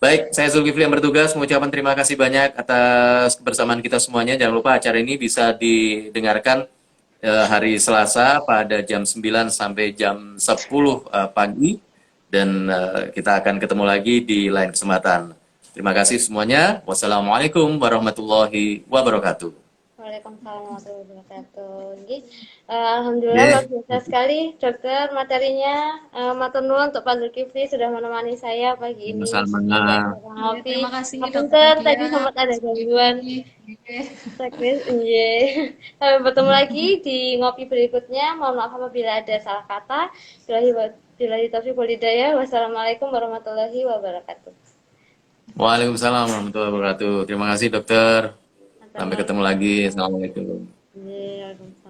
Baik, saya Zulkifli yang bertugas mengucapkan terima kasih banyak atas kebersamaan kita semuanya. Jangan lupa acara ini bisa didengarkan hari Selasa pada jam 9 sampai jam 10 pagi. Dan kita akan ketemu lagi di lain kesempatan. Terima kasih semuanya. Wassalamualaikum warahmatullahi wabarakatuh. Waalaikumsalam warahmatullahi wabarakatuh. Alhamdulillah luar biasa sekali dokter materinya. Matur nuwun untuk Pak Zulkifli sudah menemani saya pagi ini. Ngopi. Terima kasih dokter. Tadi sempat ada gangguan teknis. Sampai bertemu lagi di ngopi berikutnya. Mohon maaf apabila ada salah kata. Billahi taufiq wal hidayah. Wassalamualaikum warahmatullahi wabarakatuh. Waalaikumsalam warahmatullahi wabarakatuh. Terima kasih dokter. Sampai ketemu lagi. Assalamualaikum. Waalaikumsalam.